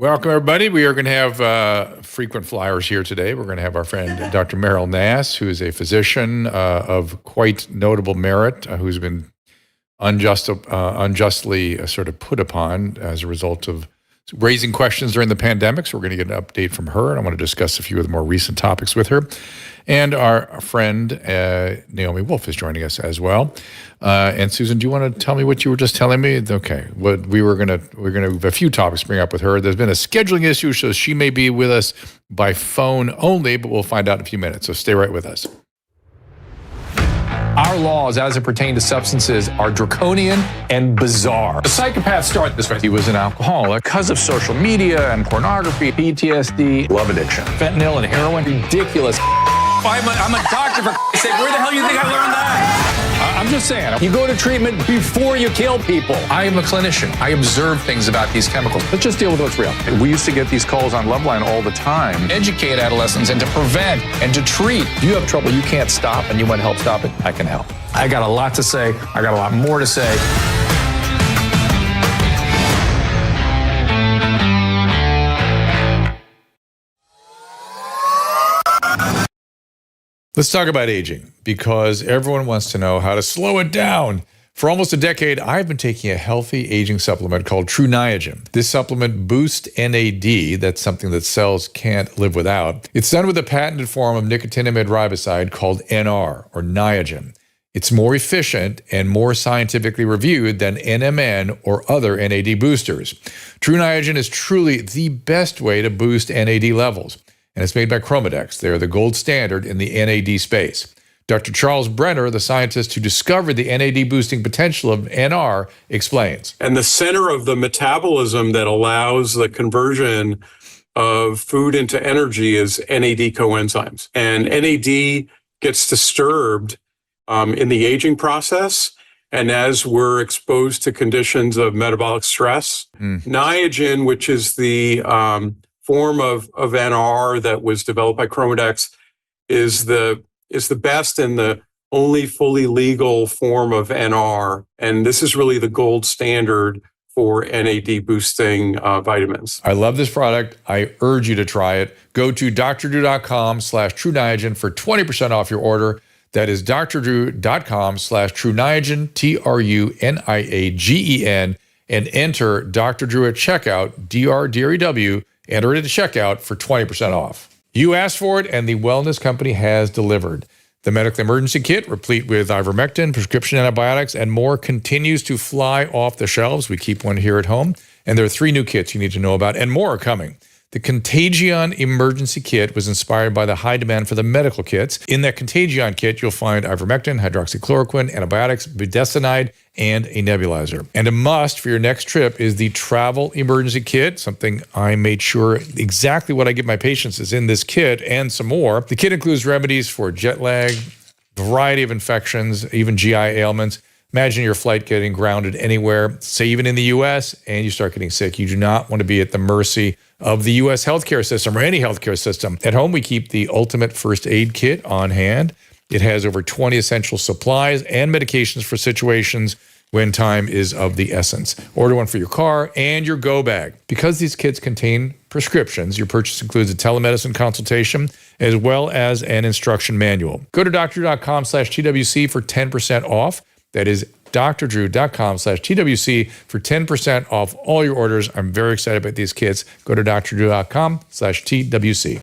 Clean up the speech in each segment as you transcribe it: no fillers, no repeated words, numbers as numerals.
Welcome, everybody. We are going to have frequent flyers here today. We're going to have our friend Dr. Meryl Nass, who is a physician of quite notable merit, who's been unjustly sort of put upon as a result of raising questions during the pandemic. So we're going to get an update from her, and I want to discuss a few of the more recent topics with her. And our friend Naomi Wolf is joining us as well. And Susan, do you want to tell me what you were just telling me? Okay, what we're gonna have a few topics to bring up with her. There's been a scheduling issue, so she may be with us by phone only, but we'll find out in a few minutes. So stay right with us. Our laws as it pertains to substances are draconian and bizarre. The psychopaths start this way. He was an alcoholic because of social media and pornography, PTSD, love addiction, fentanyl and heroin. Ridiculous. I'm a doctor, for sake. Where the hell do you think I learned that? I'm just saying, you go to treatment before you kill people. I am a clinician. I observe things about these chemicals. Let's just deal with what's real. We used to get these calls on Loveline all the time. Educate adolescents and to prevent and to treat. If you have trouble you can't stop and you want to help stop it, I can help. I got a lot to say. I got a lot more to say. Let's talk about aging, because everyone wants to know how to slow it down. For almost a decade, I've been taking a healthy aging supplement called True Niagen. This supplement boosts NAD, that's something that cells can't live without. It's done with a patented form of nicotinamide riboside called NR, or Niagen. It's more efficient and more scientifically reviewed than NMN or other NAD boosters. True Niagen is truly the best way to boost NAD levels. And it's made by Chromadex. They are the gold standard in the NAD space. Dr. Charles Brenner, the scientist who discovered the NAD boosting potential of NR, explains. And the center of the metabolism that allows the conversion of food into energy is NAD coenzymes. And NAD gets disturbed in the aging process. And as we're exposed to conditions of metabolic stress, Niagen, which is the form of NR that was developed by Chromadex, is the best and the only fully legal form of NR. And this is really the gold standard for NAD boosting vitamins. I love this product. I urge you to try it. Go to drdrew.com/True Niagen for 20% off your order. That is drdrew.com/True Niagen, TRUNIAGEN, and enter Dr. Drew at checkout, DRDREW. Enter it at checkout for 20% off. You asked for it, and the wellness company has delivered. The medical emergency kit, replete with ivermectin, prescription antibiotics, and more, continues to fly off the shelves. We keep one here at home. And there are 3 new kits you need to know about, and more are coming. The Contagion Emergency Kit was inspired by the high demand for the medical kits. In that Contagion kit, you'll find ivermectin, hydroxychloroquine, antibiotics, budesonide, and a nebulizer. And a must for your next trip is the Travel Emergency Kit, something I made sure exactly what I give my patients is in this kit and some more. The kit includes remedies for jet lag, variety of infections, even GI ailments. Imagine your flight getting grounded anywhere, say even in the U.S., and you start getting sick. You do not want to be at the mercy of the U.S. healthcare system or any healthcare system. At home, we keep the ultimate first aid kit on hand. It has over 20 essential supplies and medications for situations when time is of the essence. Order one for your car and your go bag. Because these kits contain prescriptions, your purchase includes a telemedicine consultation as well as an instruction manual. Go to drdrew.com/TWC for 10% off. That is drdrew.com/TWC for 10% off all your orders. I'm very excited about these kits. Go to drdrew.com/TWC.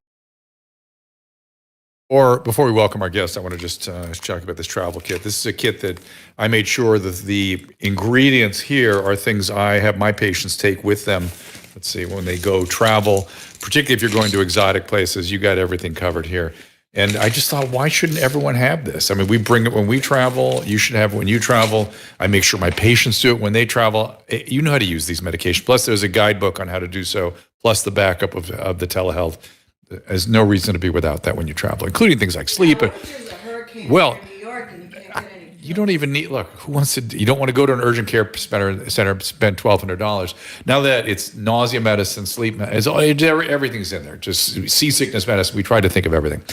Or before we welcome our guests, I want to just talk about this travel kit. This is a kit that I made sure that the ingredients here are things I have my patients take with them. Let's see, when they go travel, particularly if you're going to exotic places, you got everything covered here. And I just thought, why shouldn't everyone have this? I mean, we bring it when we travel. You should have it when you travel. I make sure my patients do it when they travel. You know how to use these medications. Plus, there's a guidebook on how to do so, plus the backup of the telehealth. There's no reason to be without that when you travel, including things like sleep. There's a hurricane in New York and you can't get any. You don't even need, look, who wants to, you don't want to go to an urgent care center, spend $1,200. Now that it's nausea medicine, sleep medicine, everything's in there. Just seasickness medicine. We try to think of everything.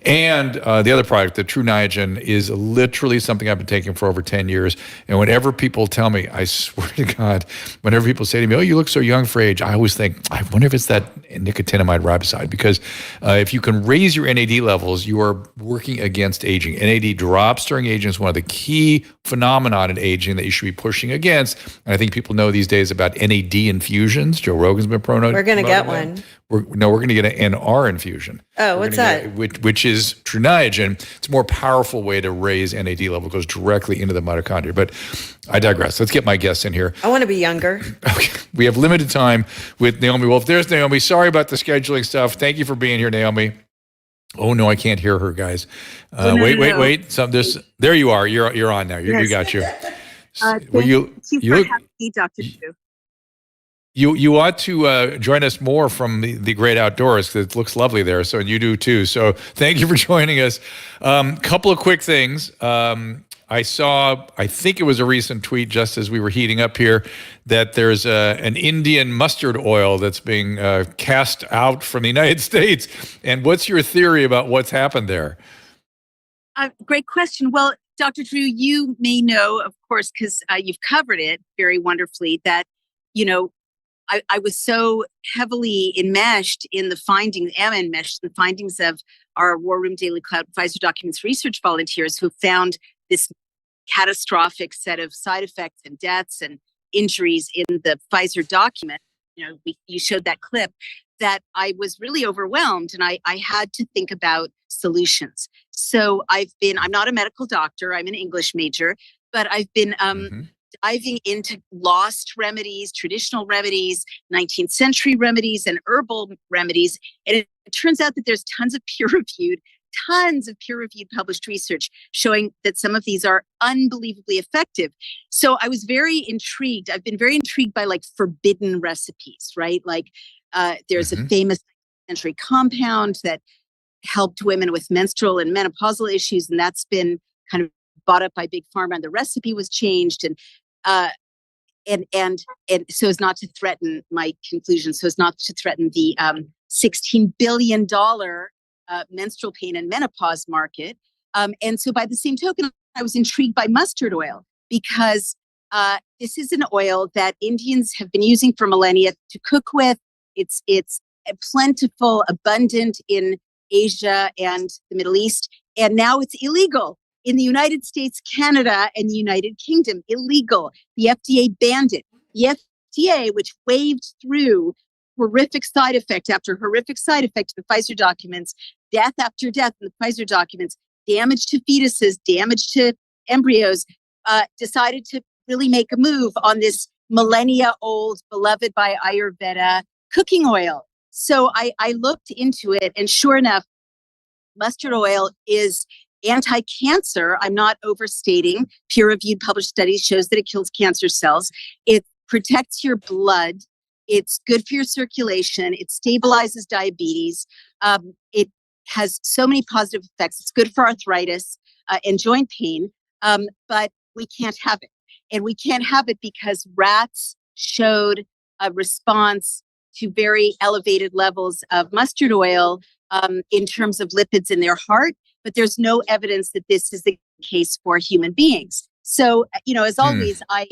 And the other product, the True Niagen, is literally something I've been taking for over 10 years. And whenever people tell me, I swear to God, whenever people say to me, oh, you look so young for age, I always think, I wonder if it's that nicotinamide riboside. Because if you can raise your NAD levels, you are working against aging. NAD drops during aging is one of the key phenomena in aging that you should be pushing against. And I think people know these days about NAD infusions. Joe Rogan's been promoting. We're going to get one. We're going to get an NR infusion. Oh, what's that? Which is True Niagen. It's a more powerful way to raise NAD level. It goes directly into the mitochondria. But I digress. Let's get my guests in here. I want to be younger. Okay. We have limited time with Naomi Wolf. There's Naomi. Sorry about the scheduling stuff. Thank you for being here, Naomi. Oh, no, I can't hear her, guys. Wait. There you are. You're on now. You got you. Thank you for having me, Dr. Drew. You ought to join us more from the great outdoors, because it looks lovely there. So, and you do too. So thank you for joining us. Couple of quick things. I think it was a recent tweet just as we were heating up here, that there's an Indian mustard oil that's being cast out from the United States. And what's your theory about what's happened there? Great question. Well, Dr. Drew, you may know, of course, because you've covered it very wonderfully, that, I was so heavily enmeshed in the findings of our War Room Daily Cloud Pfizer Documents research volunteers who found this catastrophic set of side effects and deaths and injuries in the Pfizer document. You showed that clip, that I was really overwhelmed, and I had to think about solutions. So I'm not a medical doctor, I'm an English major, but I've been diving into lost remedies, traditional remedies, 19th century remedies, and herbal remedies. And it turns out that there's tons of peer-reviewed published research showing that some of these are unbelievably effective. So I was very intrigued. I've been very intrigued by forbidden recipes, right? There's a famous 19th century compound that helped women with menstrual and menopausal issues, and that's been kind of bought up by big pharma, and the recipe was changed, and so as not to threaten my conclusion, so as not to threaten the $16 billion menstrual pain and menopause market. And so by the same token, I was intrigued by mustard oil, because this is an oil that Indians have been using for millennia to cook with. It's plentiful, abundant in Asia and the Middle East, and now it's illegal in the United States, Canada, and the United Kingdom. Illegal. The FDA banned it. The FDA, which waved through horrific side effect after horrific side effect in the Pfizer documents, death after death in the Pfizer documents, damage to fetuses, damage to embryos, decided to really make a move on this millennia-old, beloved by Ayurveda cooking oil. So I looked into it, and sure enough, mustard oil is anti-cancer. I'm not overstating. Peer-reviewed published studies shows that it kills cancer cells. It protects your blood. It's good for your circulation. It stabilizes diabetes. It has so many positive effects. It's good for arthritis and joint pain, but we can't have it. And we can't have it because rats showed a response to very elevated levels of mustard oil in terms of lipids in their heart, but there's no evidence that this is the case for human beings. So, as always, I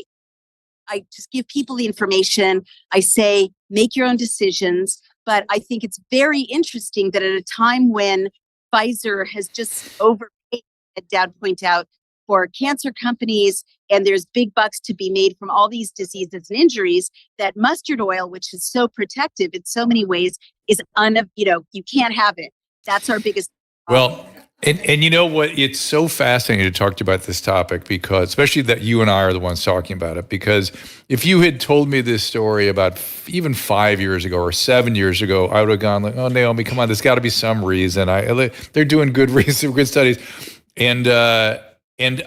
just give people the information. I say, make your own decisions. But I think it's very interesting that at a time when Pfizer has just overpaid, as Dad pointed out, for cancer companies, and there's big bucks to be made from all these diseases and injuries, that mustard oil, which is so protective in so many ways, is you can't have it. That's our biggest problem. Well, and you know what? It's so fascinating to talk to you about this topic, because especially that you and I are the ones talking about it. Because if you had told me this story about even 5 years ago or 7 years ago, I would have gone like, "Oh, Naomi, come on, there's got to be some reason." They're doing good research, good studies, and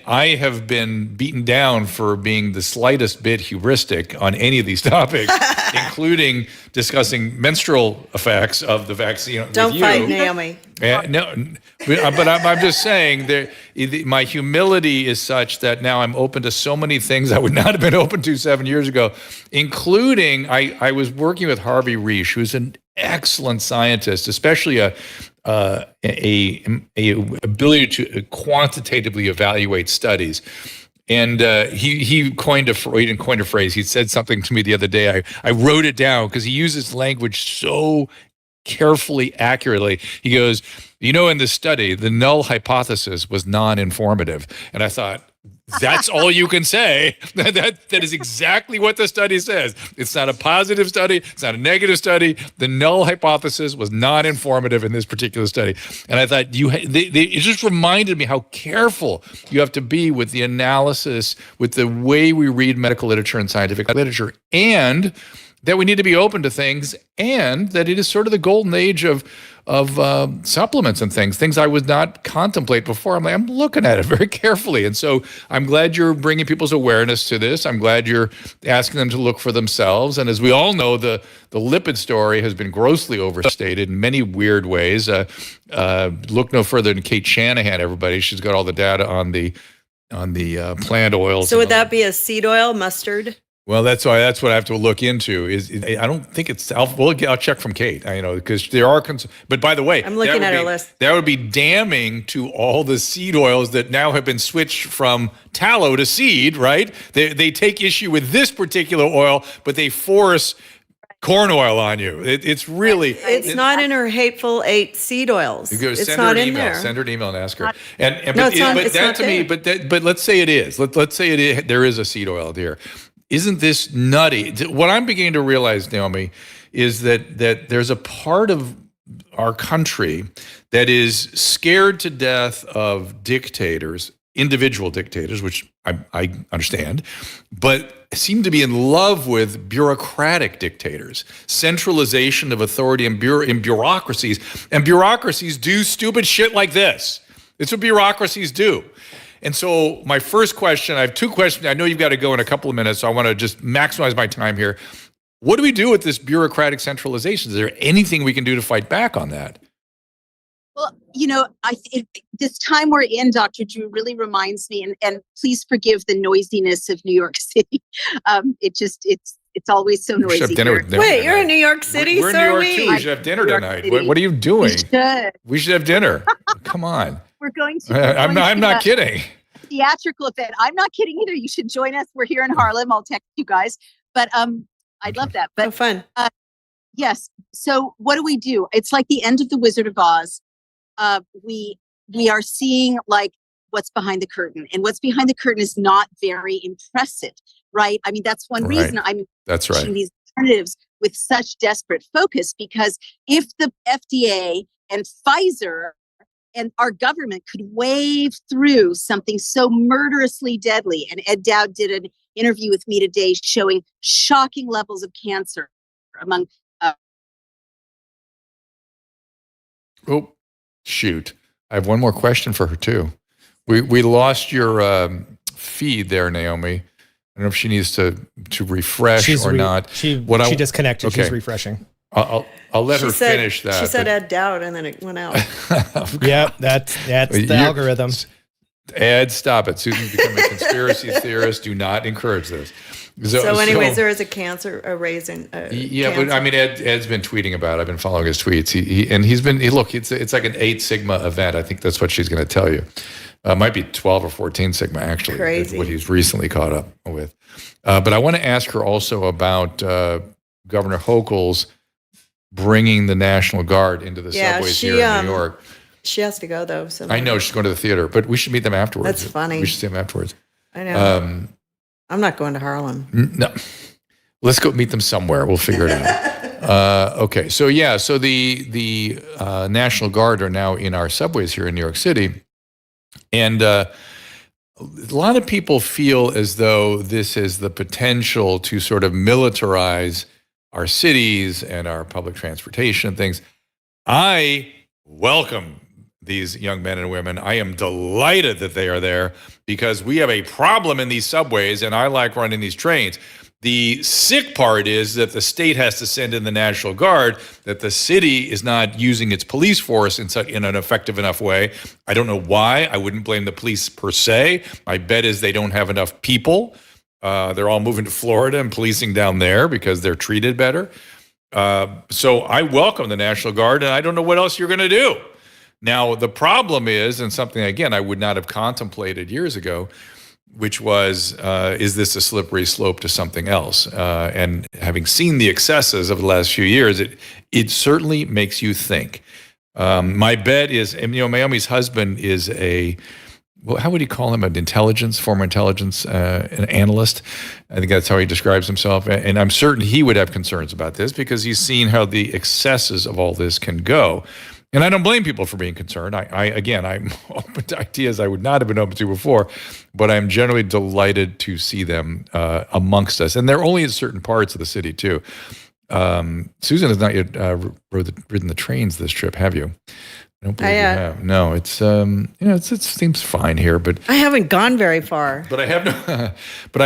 I have been beaten down for being the slightest bit heuristic on any of these topics, including discussing menstrual effects of the vaccine. Don't fight, Naomi. No, but I'm just saying my humility is such that now I'm open to so many things I would not have been open to 7 years ago, including I was working with Harvey Risch, who's an excellent scientist, especially a a ability to quantitatively evaluate studies. And he coined he didn't coin a phrase. He said something to me the other day. I wrote it down because he uses language so carefully, accurately. He goes, in the study, the null hypothesis was non-informative. And I thought, that's all you can say. That is exactly what the study says. It's not a positive study. It's not a negative study. The null hypothesis was non-informative in this particular study. And I thought it just reminded me how careful you have to be with the analysis, with the way we read medical literature and scientific literature, and that we need to be open to things, and that it is sort of the golden age of supplements and things I would not contemplate before. I'm looking at it very carefully. And so I'm glad you're bringing people's awareness to this. I'm glad you're asking them to look for themselves. And as we all know, the lipid story has been grossly overstated in many weird ways. Look no further than Kate Shanahan, everybody. She's got all the data on the plant oils. So would that be a seed oil, mustard? Well, that's what I have to look into. I don't think it's. I'll check from Kate. Because there are. But by the way, I'm looking at her list. That would be damning to all the seed oils that now have been switched from tallow to seed. Right? They take issue with this particular oil, but they force corn oil on you. It's really. It's not in her hateful 8 seed oils. It's not her an in email. there. Send her an email and ask her. No, it's not. It's not there. But let's say it is. Let's say it is. There is a seed oil there. Isn't this nutty? What I'm beginning to realize, Naomi, is that there's a part of our country that is scared to death of dictators, individual dictators, which I understand, but seem to be in love with bureaucratic dictators, centralization of authority in bureaucracies. And bureaucracies do stupid shit like this. It's what bureaucracies do. And so my first question, I have 2 questions. I know you've got to go in a couple of minutes, so I want to just maximize my time here. What do we do with this bureaucratic centralization? Is there anything we can do to fight back on that? Well, this time we're in, Dr. Drew, really reminds me, and please forgive the noisiness of New York City. It's always so noisy. Wait, you're in New York City? We're in New York too. We should have dinner tonight. What are you doing? We should have dinner. Come on. We're going to. I'm not kidding. Theatrical event. I'm not kidding either. You should join us. We're here in Harlem. I'll text you guys. But I'd love that. But fun. Yes. So what do? It's like the end of the Wizard of Oz. We are seeing like what's behind the curtain, and what's behind the curtain is not very impressive, right? I mean, that's one reason I'm pushing these alternatives with such desperate focus, because if the FDA and Pfizer and our government could wave through something so murderously deadly, and Ed Dowd did an interview with me today showing shocking levels of cancer among. Oh, shoot! I have one more question for her too. We lost your feed there, Naomi. I don't know if she needs to refresh or not. She disconnected. Okay. She's refreshing. I'll let her finish that. She said Ed Dowd, and then it went out. Yeah, that's the algorithm. Ed, stop it. Susan's becoming a conspiracy theorist. Do not encourage this. So anyways, there is a cancer, raising. Yeah, but I mean, Ed's been tweeting about it. I've been following his tweets. It's like an 8 Sigma event. I think that's what she's going to tell you. Might be 12 or 14 Sigma, actually. Crazy. What he's recently caught up with. But I want to ask her also about Governor Hochul's bringing the National Guard into the subways here in New York. She has to go, though. So I know she's going to the theater, but we should meet them afterwards. That's funny. We should see them afterwards. I know. I'm not going to Harlem. No. Let's go meet them somewhere. We'll figure it out. Okay. So the National Guard are now in our subways here in New York City. And a lot of people feel as though this is the potential to sort of militarize our cities and our public transportation and things. I welcome these young men and women. I am delighted that they are there, because we have a problem in these subways, and I like running these trains. The sick part is that the state has to send in the National Guard, that the city is not using its police force in an effective enough way. I don't know why. I wouldn't blame the police per se. My bet is they don't have enough people. They're all moving to Florida and policing down there because they're treated better. So I welcome the National Guard, and I don't know what else you're going to do. Now, the problem is, and something, again, I would not have contemplated years ago, which was, is this a slippery slope to something else? And having seen the excesses of the last few years, it certainly makes you think. My bet is, Naomi's husband is how would he call him? Former intelligence an analyst. I think that's how he describes himself. And I'm certain he would have concerns about this because he's seen how the excesses of all this can go. And I don't blame people for being concerned. I'm open to ideas I would not have been open to before, but I'm generally delighted to see them amongst us. And they're only in certain parts of the city too. Susan has not yet ridden the trains this trip, have you? I don't believe you have. No, it's it seems fine here, but I haven't gone very far. But I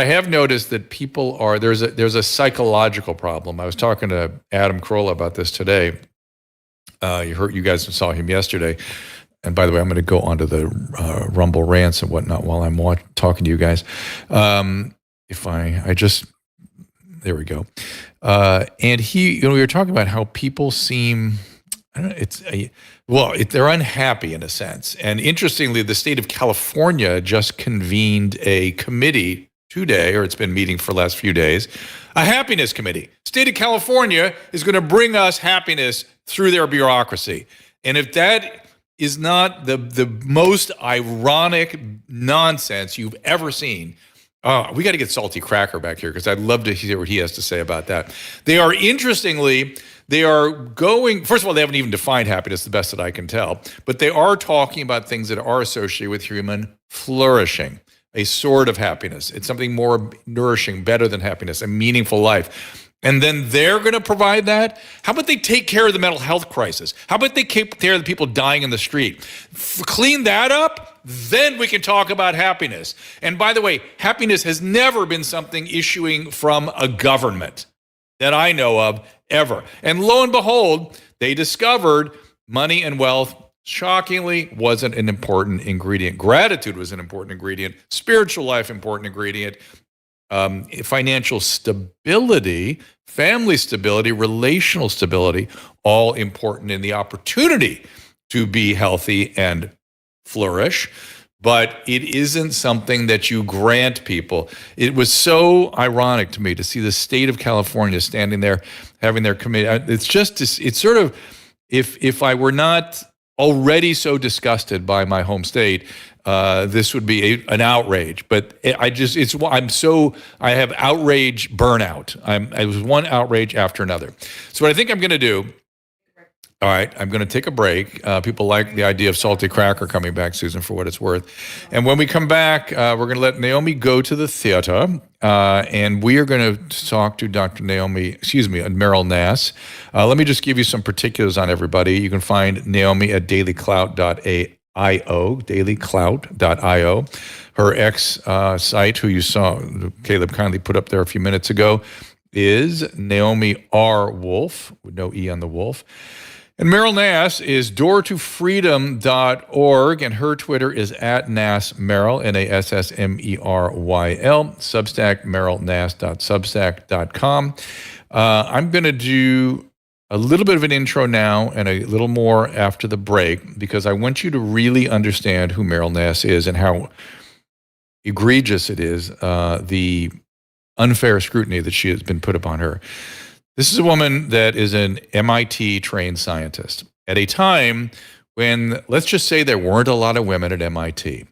have noticed that people there's a psychological problem. I was talking to Adam Carolla about this today. You guys saw him yesterday. And by the way, I'm going to go onto the Rumble rants and whatnot while I'm talking to you guys. There we go. And we were talking about how people seem, they're unhappy in a sense. And interestingly, the state of California just convened a committee today, or it's been meeting for the last few days, a happiness committee. State of California is going to bring us happiness through their bureaucracy. And if that is not the most ironic nonsense you've ever seen, we got to get Salty Cracker back here because I'd love to hear what he has to say about that. They are going, first of all, they haven't even defined happiness, the best that I can tell, but they are talking about things that are associated with human flourishing, a sort of happiness. It's something more nourishing, better than happiness, a meaningful life. And then they're going to provide that. How about they take care of the mental health crisis? How about they take care of the people dying in the street? Clean that up, then we can talk about happiness. And by the way, happiness has never been something issuing from a government that I know of ever. And lo and behold, they discovered money and wealth, shockingly, wasn't an important ingredient. Gratitude was an important ingredient. Spiritual life, important ingredient. Financial stability, family stability, relational stability, all important in the opportunity to be healthy and flourish. But it isn't something that you grant people. It was so ironic to me to see the state of California standing there, having their committee. It's sort of, if I were not already so disgusted by my home state, this would be an outrage. But I have outrage burnout. It was one outrage after another. So what I think I'm going to do, all right, I'm going to take a break. People like the idea of Salty Cracker coming back, Susan, for what it's worth. And when we come back, we're going to let Naomi go to the theater, and we are going to talk to Meryl Nass. Let me just give you some particulars on everybody. You can find Naomi at dailyclout.io. Her ex-site, who you saw, Caleb kindly put up there a few minutes ago, is Naomi R. Wolf, with no E on the Wolf. And Meryl Nass is doortofreedom.org, and her Twitter is at Nass Meryl, Nassmeryl, Substack, merylnass.substack.com. I'm going to do a little bit of an intro now and a little more after the break, because I want you to really understand who Meryl Nass is and how egregious it is, the unfair scrutiny that she has been put upon her. This is a woman that is an MIT-trained scientist at a time when, let's just say, there weren't a lot of women at MIT.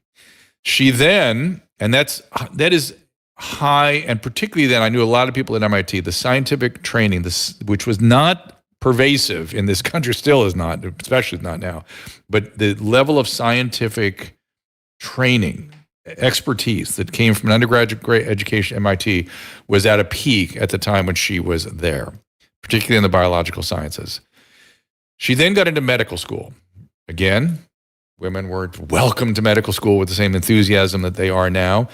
She then, and that is high, and particularly then, I knew a lot of people at MIT, the scientific training, which was not pervasive in this country, still is not, especially not now, but the level of scientific training, expertise that came from an undergraduate education at MIT was at a peak at the time when she was there, particularly in the biological sciences. She then got into medical school. Again, women weren't welcome to medical school with the same enthusiasm that they are now,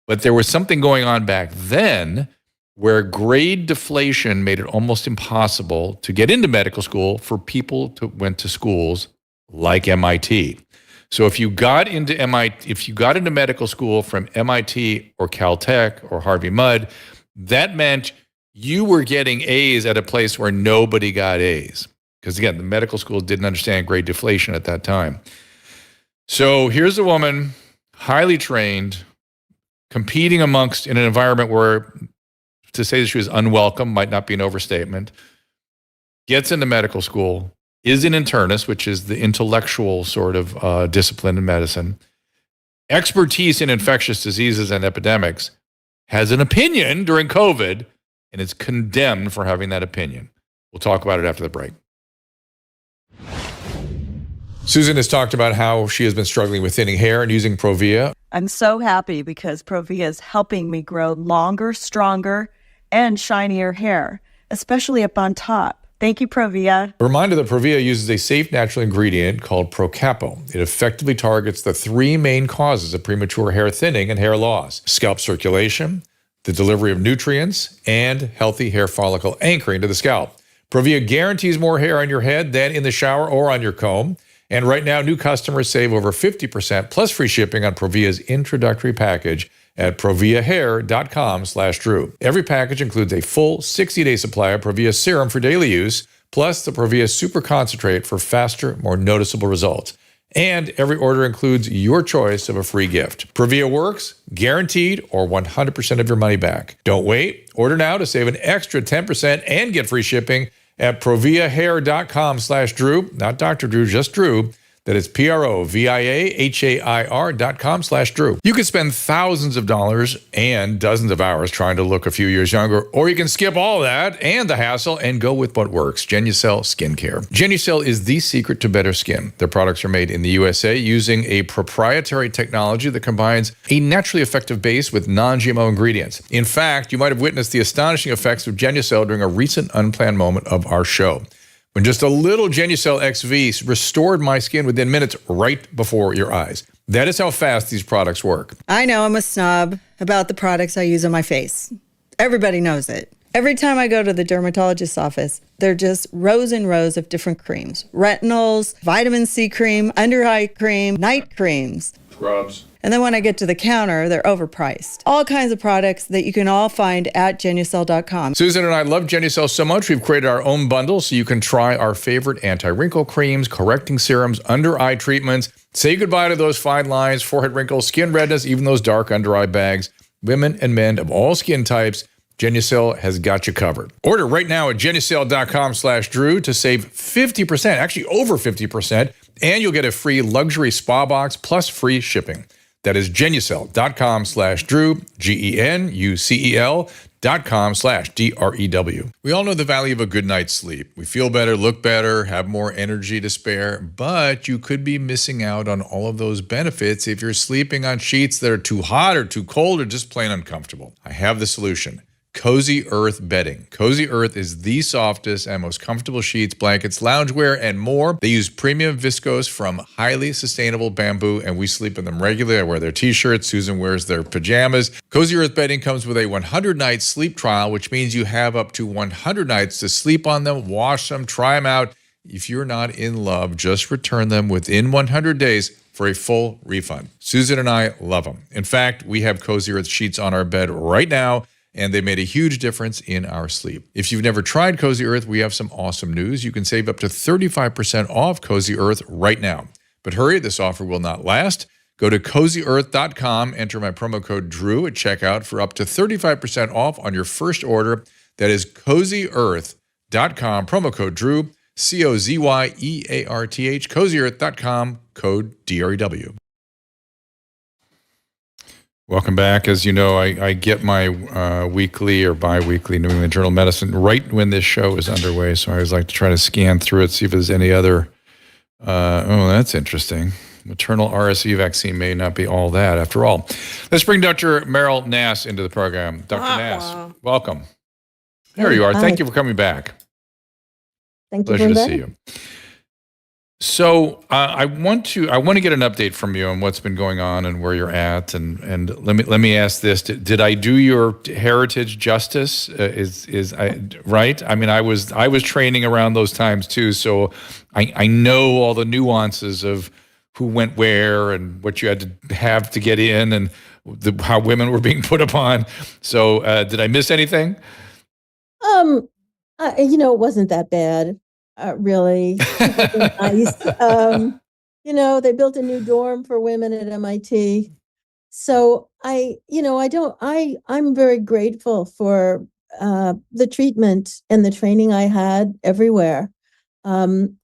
but there was something going on back then where grade deflation made it almost impossible to get into medical school for people who went to schools like MIT. So if you got into medical school from MIT or Caltech or Harvey Mudd, that meant you were getting A's at a place where nobody got A's, Because again, the medical school didn't understand grade deflation at that time. So here's a woman, highly trained, competing in an environment where to say that she was unwelcome might not be an overstatement, gets into medical school, is an internist, which is the intellectual sort of discipline in medicine, expertise in infectious diseases and epidemics, has an opinion during COVID, and is condemned for having that opinion. We'll talk about it after the break. Susan has talked about how she has been struggling with thinning hair and using Provia. I'm so happy because Provia is helping me grow longer, stronger, and shinier hair, especially up on top. Thank you, Provia. A reminder that Provia uses a safe natural ingredient called Procapo. It effectively targets the three main causes of premature hair thinning and hair loss: scalp circulation, the delivery of nutrients, and healthy hair follicle anchoring to the scalp. Provia guarantees more hair on your head than in the shower or on your comb. And right now, new customers save over 50% plus free shipping on Provia's introductory package at proviahair.com/Drew. Every package includes a full 60-day supply of Provia serum for daily use, plus the Provia super concentrate for faster, more noticeable results. And every order includes your choice of a free gift. Provia works, guaranteed, or 100% of your money back. Don't wait. Order now to save an extra 10% and get free shipping at proviahair.com/Drew, not Dr. Drew, just Drew. That is proviahair.com/Drew. You could spend thousands of dollars and dozens of hours trying to look a few years younger, or you can skip all that and the hassle and go with what works: Genucel Skincare. Genucel is the secret to better skin. Their products are made in the USA using a proprietary technology that combines a naturally effective base with non-GMO ingredients. In fact, you might have witnessed the astonishing effects of Genucel during a recent unplanned moment of our show, when just a little Genucel XV restored my skin within minutes right before your eyes. That is how fast these products work. I know I'm a snob about the products I use on my face. Everybody knows it. Every time I go to the dermatologist's office, they're just rows and rows of different creams. Retinols, vitamin C cream, under eye cream, night creams. Scrubs. And then when I get to the counter, they're overpriced. All kinds of products that you can all find at Genucel.com. Susan and I love Genucel so much, we've created our own bundle so you can try our favorite anti-wrinkle creams, correcting serums, under-eye treatments. Say goodbye to those fine lines, forehead wrinkles, skin redness, even those dark under-eye bags. Women and men of all skin types, Genucel has got you covered. Order right now at Genucel.com/Drew to save 50%, actually over 50%, and you'll get a free luxury spa box plus free shipping. That is Genucel.com/Drew, GENUCEL.com/DREW. We all know the value of a good night's sleep. We feel better, look better, have more energy to spare, but you could be missing out on all of those benefits if you're sleeping on sheets that are too hot or too cold or just plain uncomfortable. I have the solution. Cozy Earth bedding. Cozy Earth is the softest and most comfortable sheets, blankets, loungewear, and more. They use premium viscose from highly sustainable bamboo, and we sleep in them regularly. I wear their t-shirts. Susan wears their pajamas. Cozy Earth bedding comes with a 100-night sleep trial, which means you have up to 100 nights to sleep on them, wash them, try them out. If you're not in love, just return them within 100 days for a full refund. Susan and I love them. In fact, we have Cozy Earth sheets on our bed right now, and they made a huge difference in our sleep. If you've never tried Cozy Earth, we have some awesome news. You can save up to 35% off Cozy Earth right now. But hurry, this offer will not last. Go to CozyEarth.com, enter my promo code DREW at checkout for up to 35% off on your first order. That is CozyEarth.com, promo code DREW, COZYEARTH, CozyEarth.com, code DREW. Welcome back. As you know, I get my weekly or bi-weekly New England Journal of Medicine right when this show is underway, so I always like to try to scan through it, see if there's any other, that's interesting. Maternal RSV vaccine may not be all that after all. Let's bring Dr. Meryl Nass into the program. Dr. Nass, welcome. There you are. Hi. Thank you for coming back. Thank you. Pleasure to see you. So I want to get an update from you on what's been going on and where you're at, and let me ask this: Did I do your heritage justice? Is right? I mean, I was training around those times too, so I know all the nuances of who went where and what you had to have to get in, and how women were being put upon. So did I miss anything? It wasn't that bad. really super nice. They built a new dorm for women at MIT. So I'm very grateful for the treatment and the training I had everywhere. Um,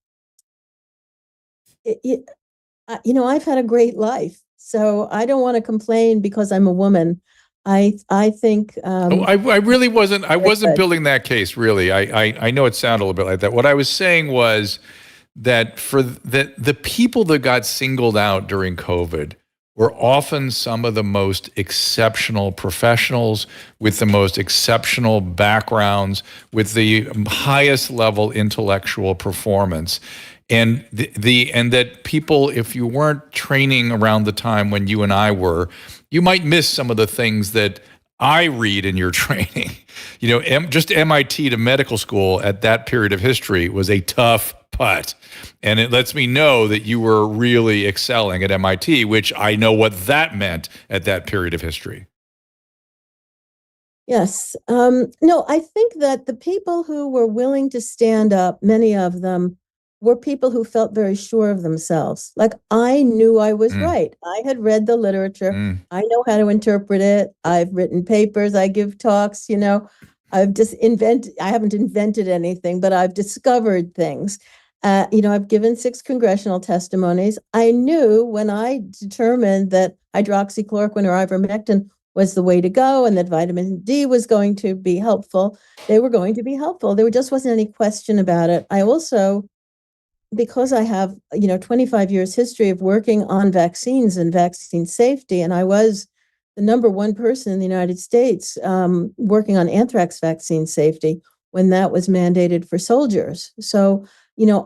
I've had a great life, so I don't want to complain because I'm a woman. I think I really wasn't. I wasn't building that case. Really, I know it sounded a little bit like that. What I was saying was that for the people that got singled out during COVID were often some of the most exceptional professionals with the most exceptional backgrounds, with the highest level intellectual performance. And and that people, if you weren't training around the time when you and I were, you might miss some of the things that I read in your training. Just MIT to medical school at that period of history was a tough putt. And it lets me know that you were really excelling at MIT, which I know what that meant at that period of history. Yes. No, I think that the people who were willing to stand up, many of them were people who felt very sure of themselves. Like, I knew I was right. I had read the literature. I know how to interpret it. I've written papers. I give talks, I haven't invented anything, but I've discovered things. I've given 6 congressional testimonies. I knew when I determined that hydroxychloroquine or ivermectin was the way to go and that vitamin D was going to be helpful, they were going to be helpful. There just wasn't any question about it. I also, because I have, 25 years history of working on vaccines and vaccine safety, and I was the number one person in the United States working on anthrax vaccine safety when that was mandated for soldiers. So,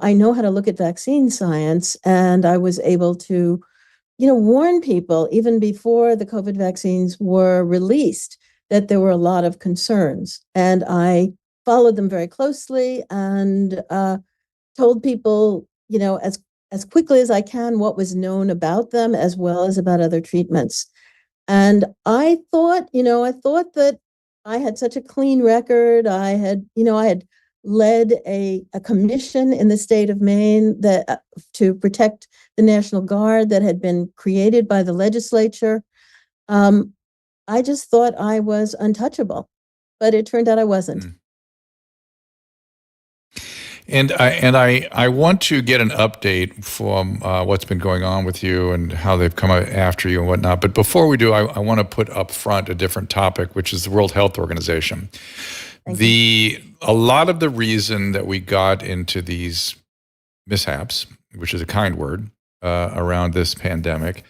I know how to look at vaccine science, and I was able to, warn people even before the COVID vaccines were released that there were a lot of concerns. And I followed them very closely and told people, as quickly as I can what was known about them as well as about other treatments. And I thought that I had such a clean record. I had led a commission in the state of Maine that to protect the National Guard that had been created by the legislature. I just thought I was untouchable, but it turned out I wasn't. And I want to get an update from what's been going on with you and how they've come after you and whatnot. But before we do, I want to put up front a different topic, which is the World Health Organization. A lot of the reason that we got into these mishaps, which is a kind word, around this pandemic,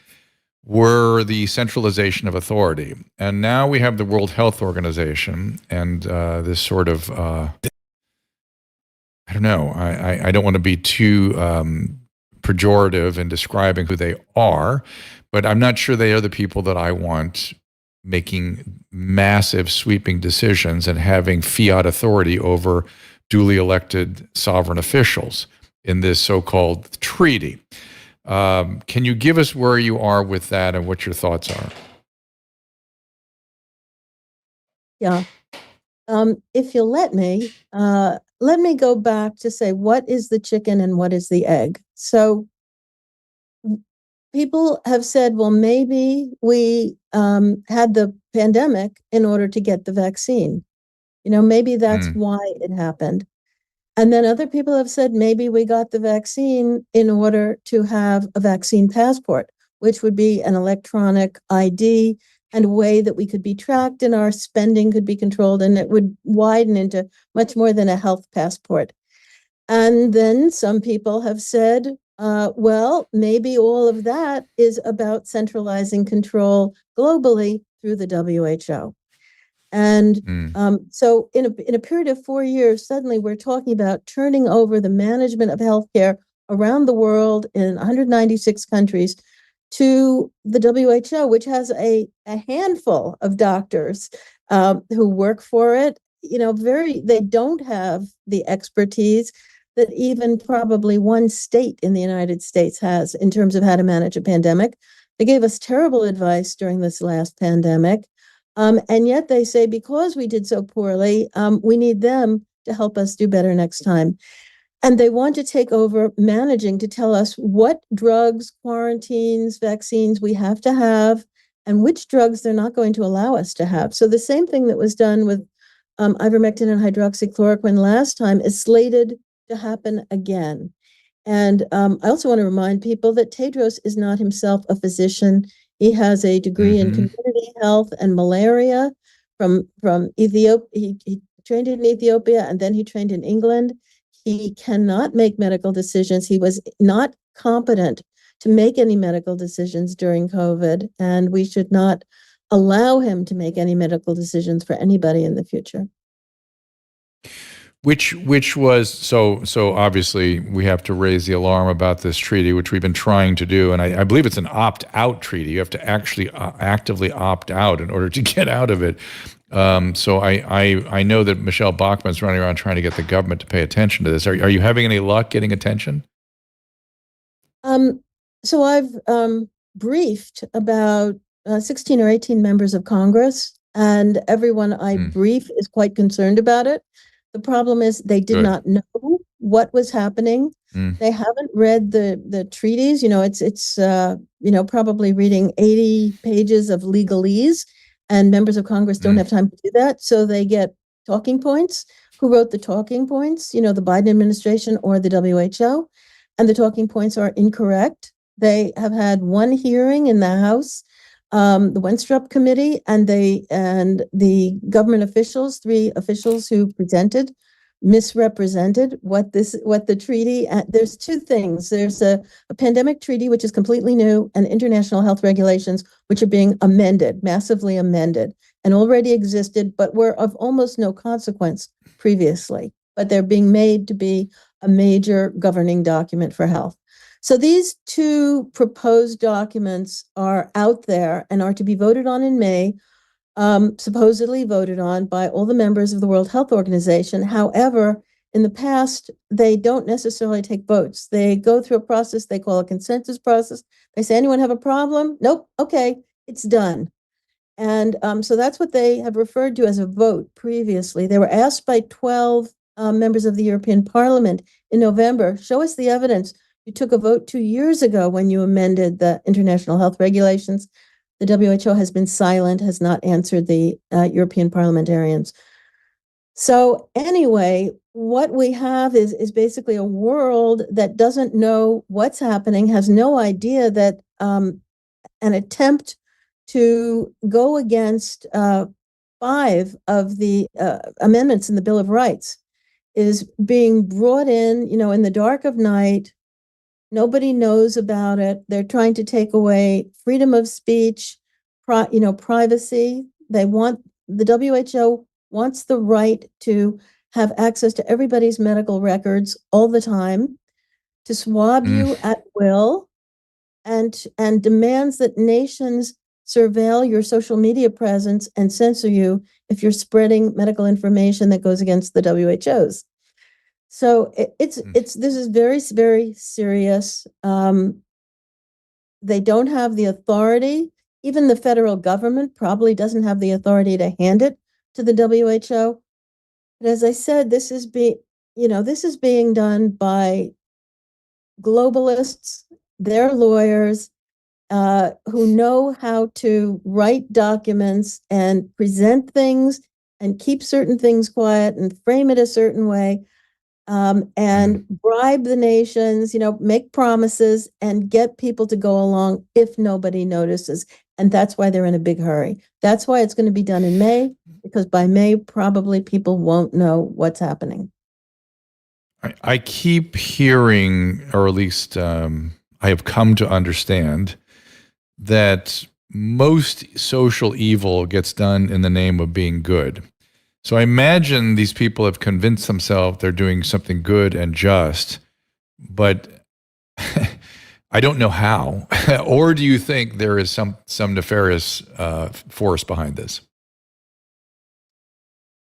were the centralization of authority. And now we have the World Health Organization and this sort of I don't know. I don't want to be too pejorative in describing who they are, but I'm not sure they are the people that I want making massive sweeping decisions and having fiat authority over duly elected sovereign officials in this so-called treaty. Can you give us where you are with that and what your thoughts are? Yeah. If you'll let me go back to say, what is the chicken and what is the egg? So people have said, well, maybe we had the pandemic in order to get the vaccine. Maybe that's why it happened. And then other people have said, maybe we got the vaccine in order to have a vaccine passport, which would be an electronic ID and a way that we could be tracked and our spending could be controlled, and it would widen into much more than a health passport. And then some people have said, well, maybe all of that is about centralizing control globally through the WHO. And so in a period of 4 years, suddenly we're talking about turning over the management of healthcare around the world in 196 countries to the WHO, which has a handful of doctors who work for it. They don't have the expertise that even probably one state in the United States has in terms of how to manage a pandemic. They gave us terrible advice during this last pandemic. And yet they say, because we did so poorly, we need them to help us do better next time. And they want to take over managing to tell us what drugs, quarantines, vaccines we have to have, and which drugs they're not going to allow us to have. So the same thing that was done with ivermectin and hydroxychloroquine last time is slated to happen again. And I also want to remind people that Tedros is not himself a physician. He has a degree in community health and malaria from Ethiopia. He trained in Ethiopia, and then he trained in England. He cannot make medical decisions. He was not competent to make any medical decisions during COVID, and we should not allow him to make any medical decisions for anybody in the future. Which was so obviously we have to raise the alarm about this treaty, which we've been trying to do, and I believe it's an opt-out treaty. You have to actually actively opt out in order to get out of it. So I know that Michelle Bachmann's running around trying to get the government to pay attention to this. Are you having any luck getting attention? So I've briefed about 16 or 18 members of Congress, and everyone I brief is quite concerned about it. The problem is they did not know what was happening. They haven't read the treaties. It's probably reading 80 pages of legalese, and members of Congress don't have time to do that. So they get talking points. Who wrote the talking points? The Biden administration or the WHO, and the talking points are incorrect. They have had one hearing in the House, the Wenstrup committee, and the government officials, 3 officials who presented, misrepresented what the treaty. There's 2 things. There's a pandemic treaty, which is completely new, and international health regulations, which are being amended, massively amended, and already existed, but were of almost no consequence previously. But they're being made to be a major governing document for health. So these 2 proposed documents are out there and are to be voted on in May, supposedly voted on by all the members of the World Health Organization. However, in the past, they don't necessarily take votes. They go through a process they call a consensus process. They say, anyone have a problem? Nope. Okay, it's done. And so that's what they have referred to as a vote previously. They were asked by 12 members of the European Parliament in November, show us the evidence. You took a vote 2 years ago when you amended the international health regulations. The WHO has been silent, has not answered the European parliamentarians. So anyway, what we have is basically a world that doesn't know what's happening, has no idea that an attempt to go against 5 of the amendments in the Bill of Rights is being brought in the dark of night. Nobody knows about it. They're trying to take away freedom of speech, privacy. The WHO wants the right to have access to everybody's medical records all the time, to swab you at will, and demands that nations surveil your social media presence and censor you if you're spreading medical information that goes against the WHO's. So this is very, very serious. They don't have the authority. Even the federal government probably doesn't have the authority to hand it to the WHO. But as I said, this is being done by globalists, their lawyers, who know how to write documents and present things and keep certain things quiet and frame it a certain way. And bribe the nations, make promises and get people to go along if nobody notices. And that's why they're in a big hurry. That's why it's going to be done in May, because by May, probably people won't know what's happening. I keep hearing, or at least I have come to understand, that most social evil gets done in the name of being good. So I imagine these people have convinced themselves they're doing something good and just, but I don't know how. Or do you think there is some nefarious force behind this?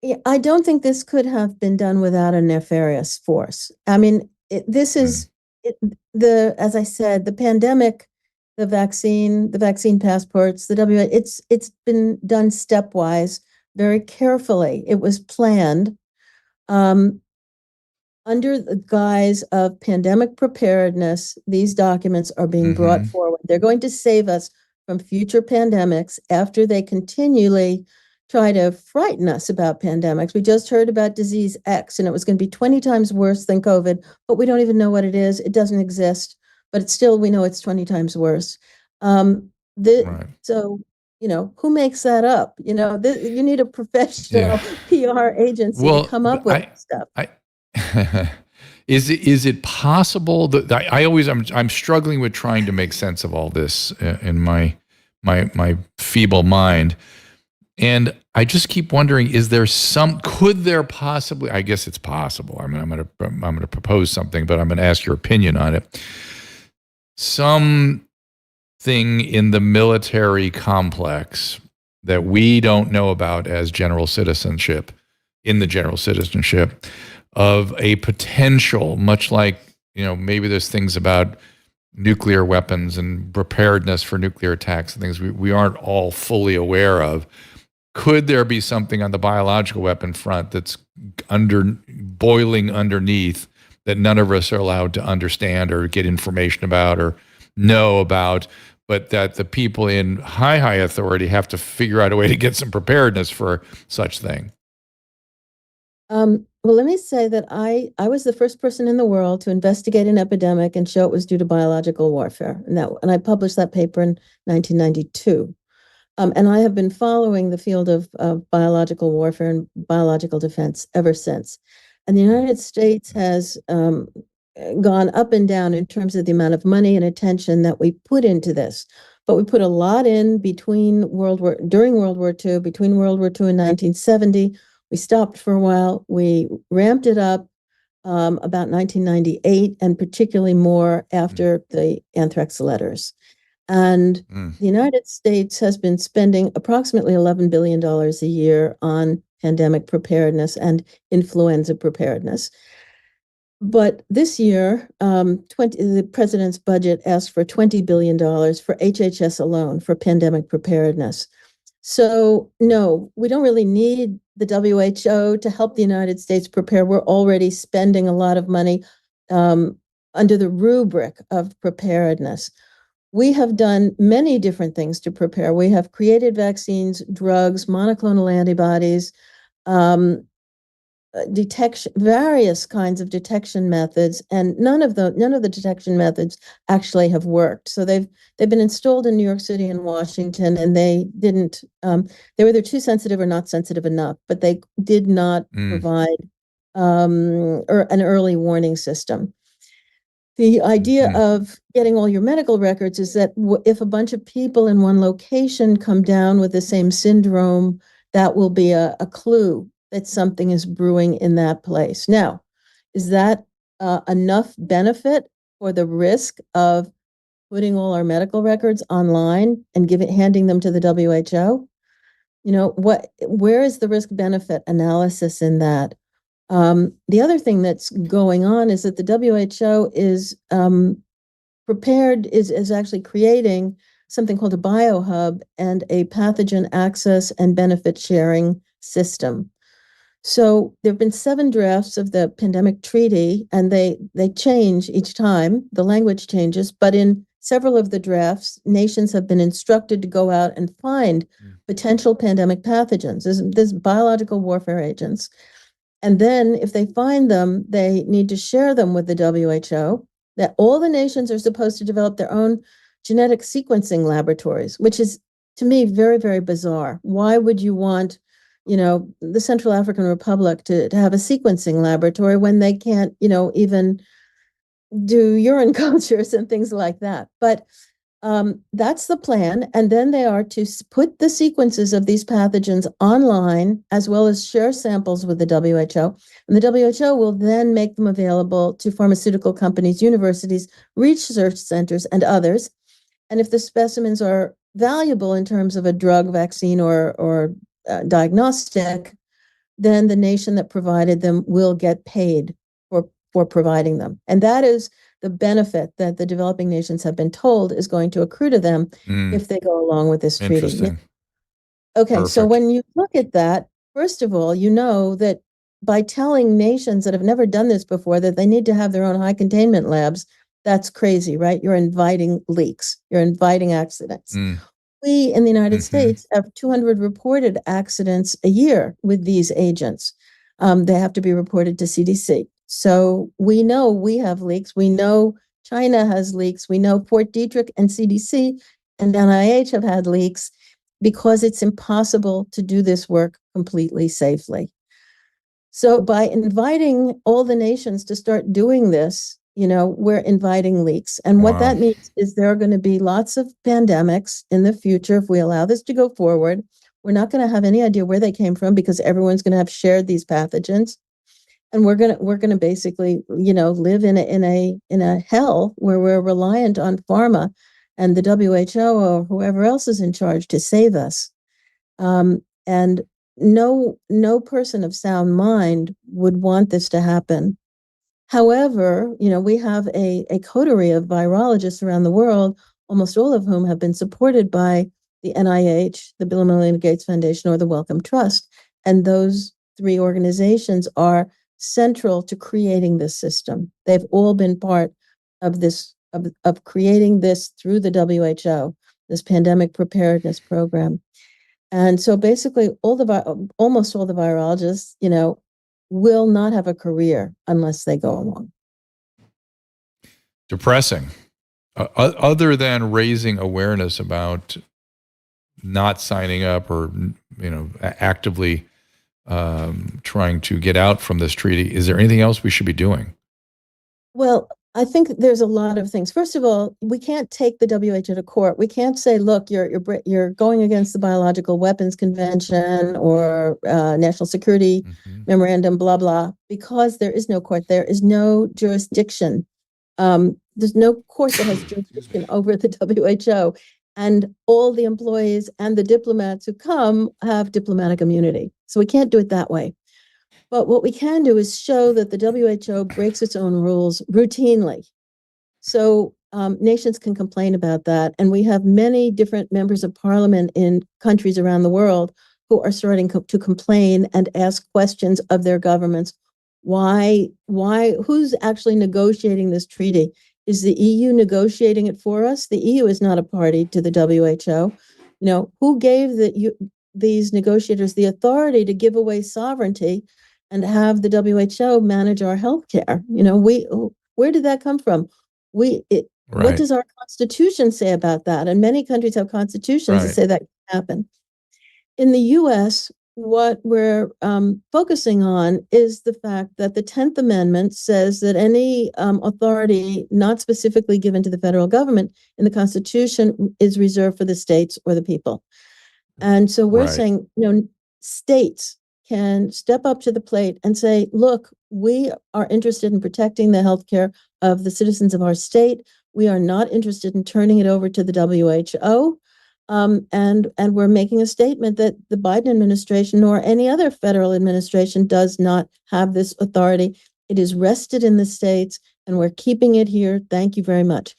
Yeah, I don't think this could have been done without a nefarious force. I mean, as I said, the pandemic, the vaccine passports, it's been done stepwise, very carefully. It was planned. under the guise of pandemic preparedness, these documents are being brought forward. They're going to save us from future pandemics after they continually try to frighten us about pandemics. We just heard about disease X, and it was going to be 20 times worse than COVID, but we don't even know what it is. It doesn't exist, but it's still, we know it's 20 times worse. So, who makes that up? You need a professional PR agency to come up with stuff. Is it possible that I'm struggling with trying to make sense of all this in my feeble mind, and I just keep wondering: could there possibly? I guess it's possible. I mean, I'm going to propose something, but I'm going to ask your opinion on it. Something in the military complex that we don't know about as general citizenship, in the general citizenship, of a potential, much like, maybe there's things about nuclear weapons and preparedness for nuclear attacks and things we aren't all fully aware of. Could there be something on the biological weapon front that's boiling underneath that none of us are allowed to understand or get information about or know about, but that the people in high authority have to figure out a way to get some preparedness for such thing? Well, let me say that I was the first person in the world to investigate an epidemic and show it was due to biological warfare. And I published that paper in 1992. And I have been following the field of biological warfare and biological defense ever since. And the United States has gone up and down in terms of the amount of money and attention that we put into this. But we put a lot in during World War II, between World War II and 1970. We stopped for a while. We ramped it up about 1998, and particularly more after the anthrax letters. And the United States has been spending approximately $11 billion a year on pandemic preparedness and influenza preparedness. But this year, the president's budget asked for $20 billion for HHS alone for pandemic preparedness. So, no, we don't really need the WHO to help the United States prepare. We're already spending a lot of money under the rubric of preparedness. We have done many different things to prepare. We have created vaccines, drugs, monoclonal antibodies, various kinds of detection methods, and none of the detection methods actually have worked. So they've been installed in New York City and Washington, and they didn't. They were either too sensitive or not sensitive enough, but they did not provide or an early warning system. The idea of getting all your medical records is that if a bunch of people in one location come down with the same syndrome, that will be a clue that something is brewing in that place. Now, is that enough benefit for the risk of putting all our medical records online and handing them to the WHO? Where is the risk-benefit analysis in that? The other thing that's going on is that the WHO is is actually creating something called a biohub and a pathogen access and benefit sharing system. So there have been 7 drafts of the pandemic treaty, and they change each time. The language changes, but in several of the drafts, nations have been instructed to go out and find potential pandemic pathogens. There's biological warfare agents. And then if they find them, they need to share them with the WHO, that all the nations are supposed to develop their own genetic sequencing laboratories, which is, to me, very, very bizarre. Why would you want, the Central African Republic to have a sequencing laboratory when they can't, even do urine cultures and things like that? But that's the plan. And then they are to put the sequences of these pathogens online, as well as share samples with the WHO. And the WHO will then make them available to pharmaceutical companies, universities, research centers, and others. And if the specimens are valuable in terms of a drug, vaccine, or diagnostic, then the nation that provided them will get paid for providing them. And that is the benefit that the developing nations have been told is going to accrue to them if they go along with this treaty. Interesting. Okay, Perfect. so when you look at that, first of all, you know that by telling nations that have never done this before that they need to have their own high containment labs, that's crazy, right? You're inviting leaks. You're inviting accidents. We in the United States have 200 reported accidents a year with these agents. They have to be reported to CDC. So we know we have leaks. We know China has leaks. We know Fort Detrick and CDC and NIH have had leaks because it's impossible to do this work completely safely. So by inviting all the nations to start doing this, we're inviting leaks. And what that means is there are going to be lots of pandemics in the future if we allow this to go forward. We're not going to have any idea where they came from because everyone's going to have shared these pathogens. And we're going to basically, live in a hell where we're reliant on pharma and the WHO or whoever else is in charge to save us. And no person of sound mind would want this to happen. However, we have a coterie of virologists around the world, almost all of whom have been supported by the NIH, the Bill and Melinda Gates Foundation, or the Wellcome Trust. And those three organizations are central to creating this system. They've all been part of this, of creating this through the WHO, this pandemic preparedness program. And so basically almost all the virologists, will not have a career unless they go along. Depressing. Other than raising awareness about not signing up or, actively trying to get out from this treaty, is there anything else we should be doing? Well, I think there's a lot of things. First of all, we can't take the WHO to court. We can't say, look, you're going against the Biological Weapons Convention or National Security Memorandum, blah, blah, because there is no court. There is no jurisdiction. There's no court that has jurisdiction over the WHO. And all the employees and the diplomats who come have diplomatic immunity. So we can't do it that way. But what we can do is show that the WHO breaks its own rules routinely. So nations can complain about that. And we have many different members of parliament in countries around the world who are starting to complain and ask questions of their governments. Who's actually negotiating this treaty? Is the EU negotiating it for us? The EU is not a party to the WHO. Who gave these negotiators the authority to give away sovereignty and have the WHO manage our healthcare? Where did that come from? What does our constitution say about that? And many countries have constitutions that say that can happen. In the U.S., what we're focusing on is the fact that the 10th Amendment says that any authority not specifically given to the federal government in the Constitution is reserved for the states or the people. And so we're saying, states can step up to the plate and say, look, we are interested in protecting the healthcare of the citizens of our state. We are not interested in turning it over to the WHO. And we're making a statement that the Biden administration nor any other federal administration does not have this authority. It is rested in the states, and we're keeping it here. Thank you very much.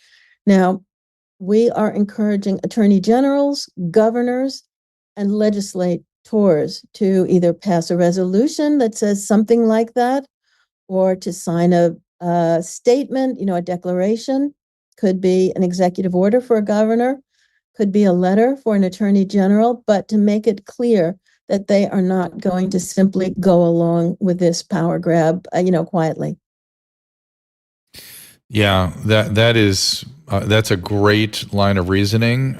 Now, we are encouraging attorney generals, governors, and legislators to either pass a resolution that says something like that, or to sign a statement, a declaration. Could be an executive order for a governor, could be a letter for an attorney general, but to make it clear that they are not going to simply go along with this power grab, quietly. Yeah, that's a great line of reasoning.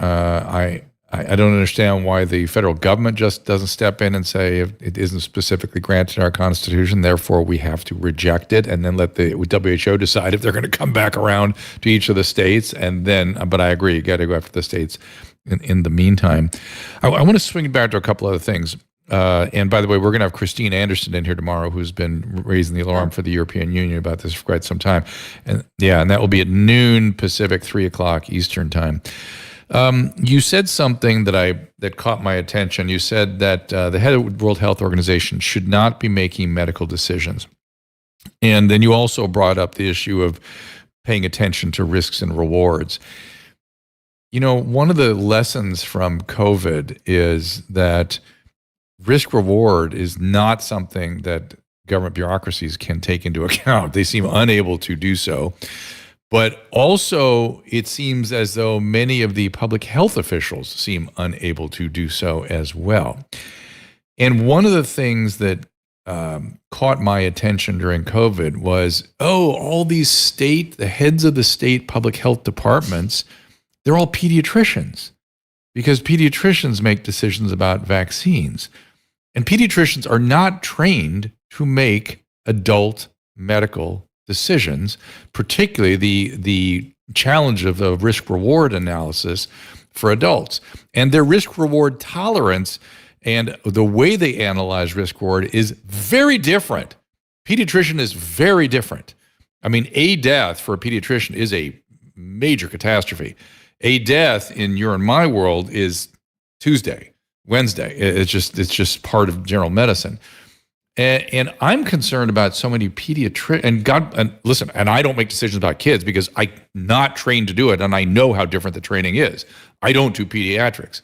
I don't understand why the federal government just doesn't step in and say it isn't specifically granted in our Constitution, therefore we have to reject it, and then let the WHO decide if they're going to come back around to each of the states. And then, but I agree, you got to go after the states in the meantime. I want to swing back to a couple other things. And by the way, we're going to have Christine Anderson in here tomorrow, who's been raising the alarm for the European Union about this for quite some time. And that will be at noon Pacific, 3:00 Eastern time. You said something that caught my attention. You said that the head of the World Health Organization should not be making medical decisions. And then you also brought up the issue of paying attention to risks and rewards. One of the lessons from COVID is that risk reward is not something that government bureaucracies can take into account. They seem unable to do so. But also, it seems as though many of the public health officials seem unable to do so as well. And one of the things that caught my attention during COVID was, all these the heads of the state public health departments, they're all pediatricians, because pediatricians make decisions about vaccines. And pediatricians are not trained to make adult medical decisions, particularly the challenge of the risk-reward analysis for adults. And their risk-reward tolerance and the way they analyze risk-reward is very different. Pediatrician is very different. I mean, a death for a pediatrician is a major catastrophe. A death in your and my world is Tuesday, Wednesday. It's just part of general medicine. And I'm concerned about so many pediatricians, and listen, and I don't make decisions about kids because I'm not trained to do it, and I know how different the training is. I don't do pediatrics.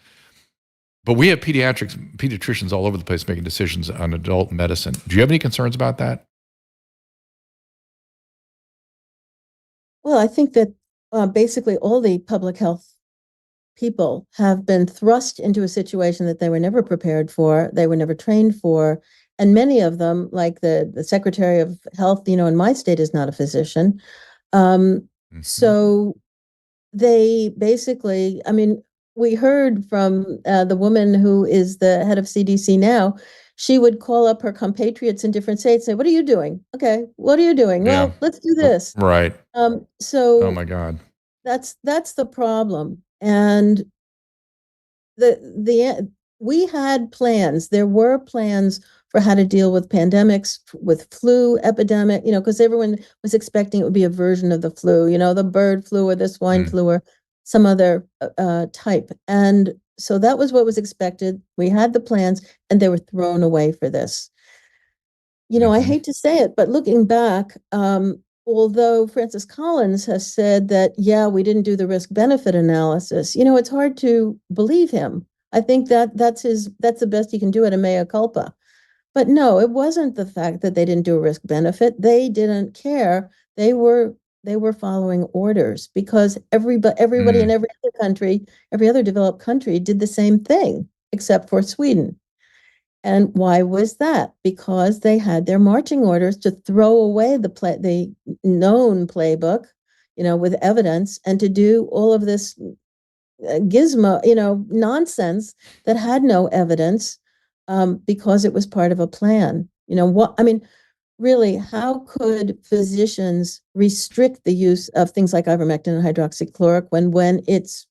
But we have pediatricians all over the place making decisions on adult medicine. Do you have any concerns about that? Well, I think that basically all the public health people have been thrust into a situation that they were never prepared for, they were never trained for. And many of them, like the Secretary of Health, in my state is not a physician. So they basically, we heard from the woman who is the head of CDC now. She would call up her compatriots in different states and say, what are you doing? Okay, what are you doing? Yeah. Well, let's do this. Right. So oh my God. That's the problem. And we had plans. There were plans for how to deal with pandemics, with flu epidemic, because everyone was expecting it would be a version of the flu, the bird flu or the swine flu or some other type. And so that was what was expected. We had the plans and they were thrown away for this. I hate to say it, but looking back, although Francis Collins has said that, we didn't do the risk-benefit analysis, it's hard to believe him. I think that's the best he can do at a mea culpa. But no, it wasn't the fact that they didn't do a risk-benefit. They didn't care. They were following orders because everybody in every other country, every other developed country did the same thing, except for Sweden. And why was that? Because they had their marching orders to throw away the known playbook, with evidence, and to do all of this gizmo, nonsense that had no evidence, because it was part of a plan. Really, how could physicians restrict the use of things like ivermectin and hydroxychloroquine when it's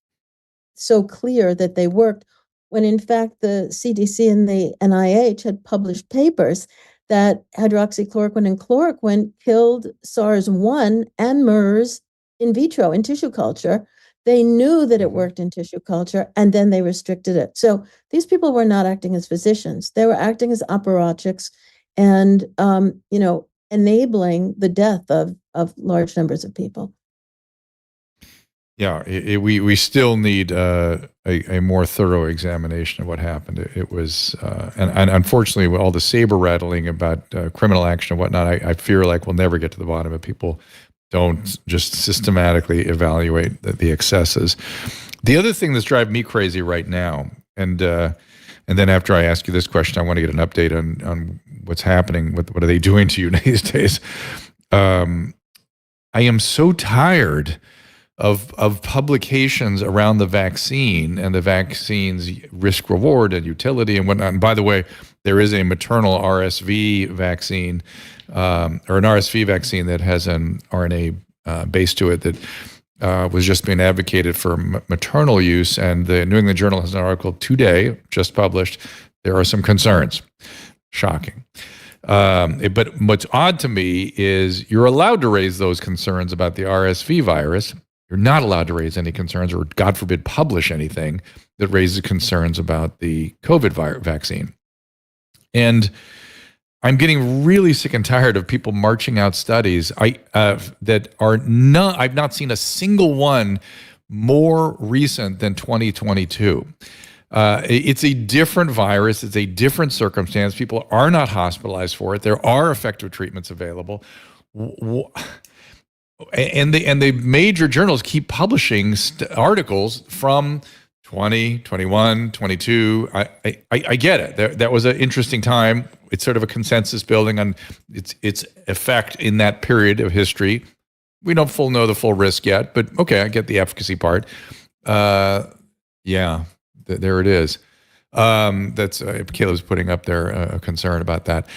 so clear that they worked? When in fact the CDC and the NIH had published papers that hydroxychloroquine and chloroquine killed SARS-1 and MERS in vitro, in tissue culture. They knew that it worked in tissue culture, and then they restricted it. So these people were not acting as physicians. They were acting as apparatchiks and, enabling the death of large numbers of people. Yeah, we still need a more thorough examination of what happened. It was, and unfortunately, with all the saber rattling about criminal action and whatnot, I fear like we'll never get to the bottom of people. Don't just systematically evaluate the excesses. The other thing that's driving me crazy right now, and then after I ask you this question, I want to get an update on what's happening. What are they doing to you these days? I am so tired of publications around the vaccine and the vaccine's risk, reward, and utility and whatnot. And by the way, there is a maternal RSV vaccine, or an RSV vaccine that has an RNA base to it that was just being advocated for maternal use. And the New England Journal has an article today, just published. There are some concerns. Shocking. But what's odd to me is you're allowed to raise those concerns about the RSV virus. You're not allowed to raise any concerns or, God forbid, publish anything that raises concerns about the COVID vaccine. And I'm getting really sick and tired of people marching out studies that are not, I've not seen a single one more recent than 2022. It's a different virus. It's a different circumstance. People are not hospitalized for it. There are effective treatments available. And the major journals keep publishing articles from 20, 21, 22. I get it. That was an interesting time. It's sort of a consensus building on its effect in that period of history. We don't know the full risk yet, but okay, I get the efficacy part. Yeah, there it is. That's Caleb's putting up there a concern about that.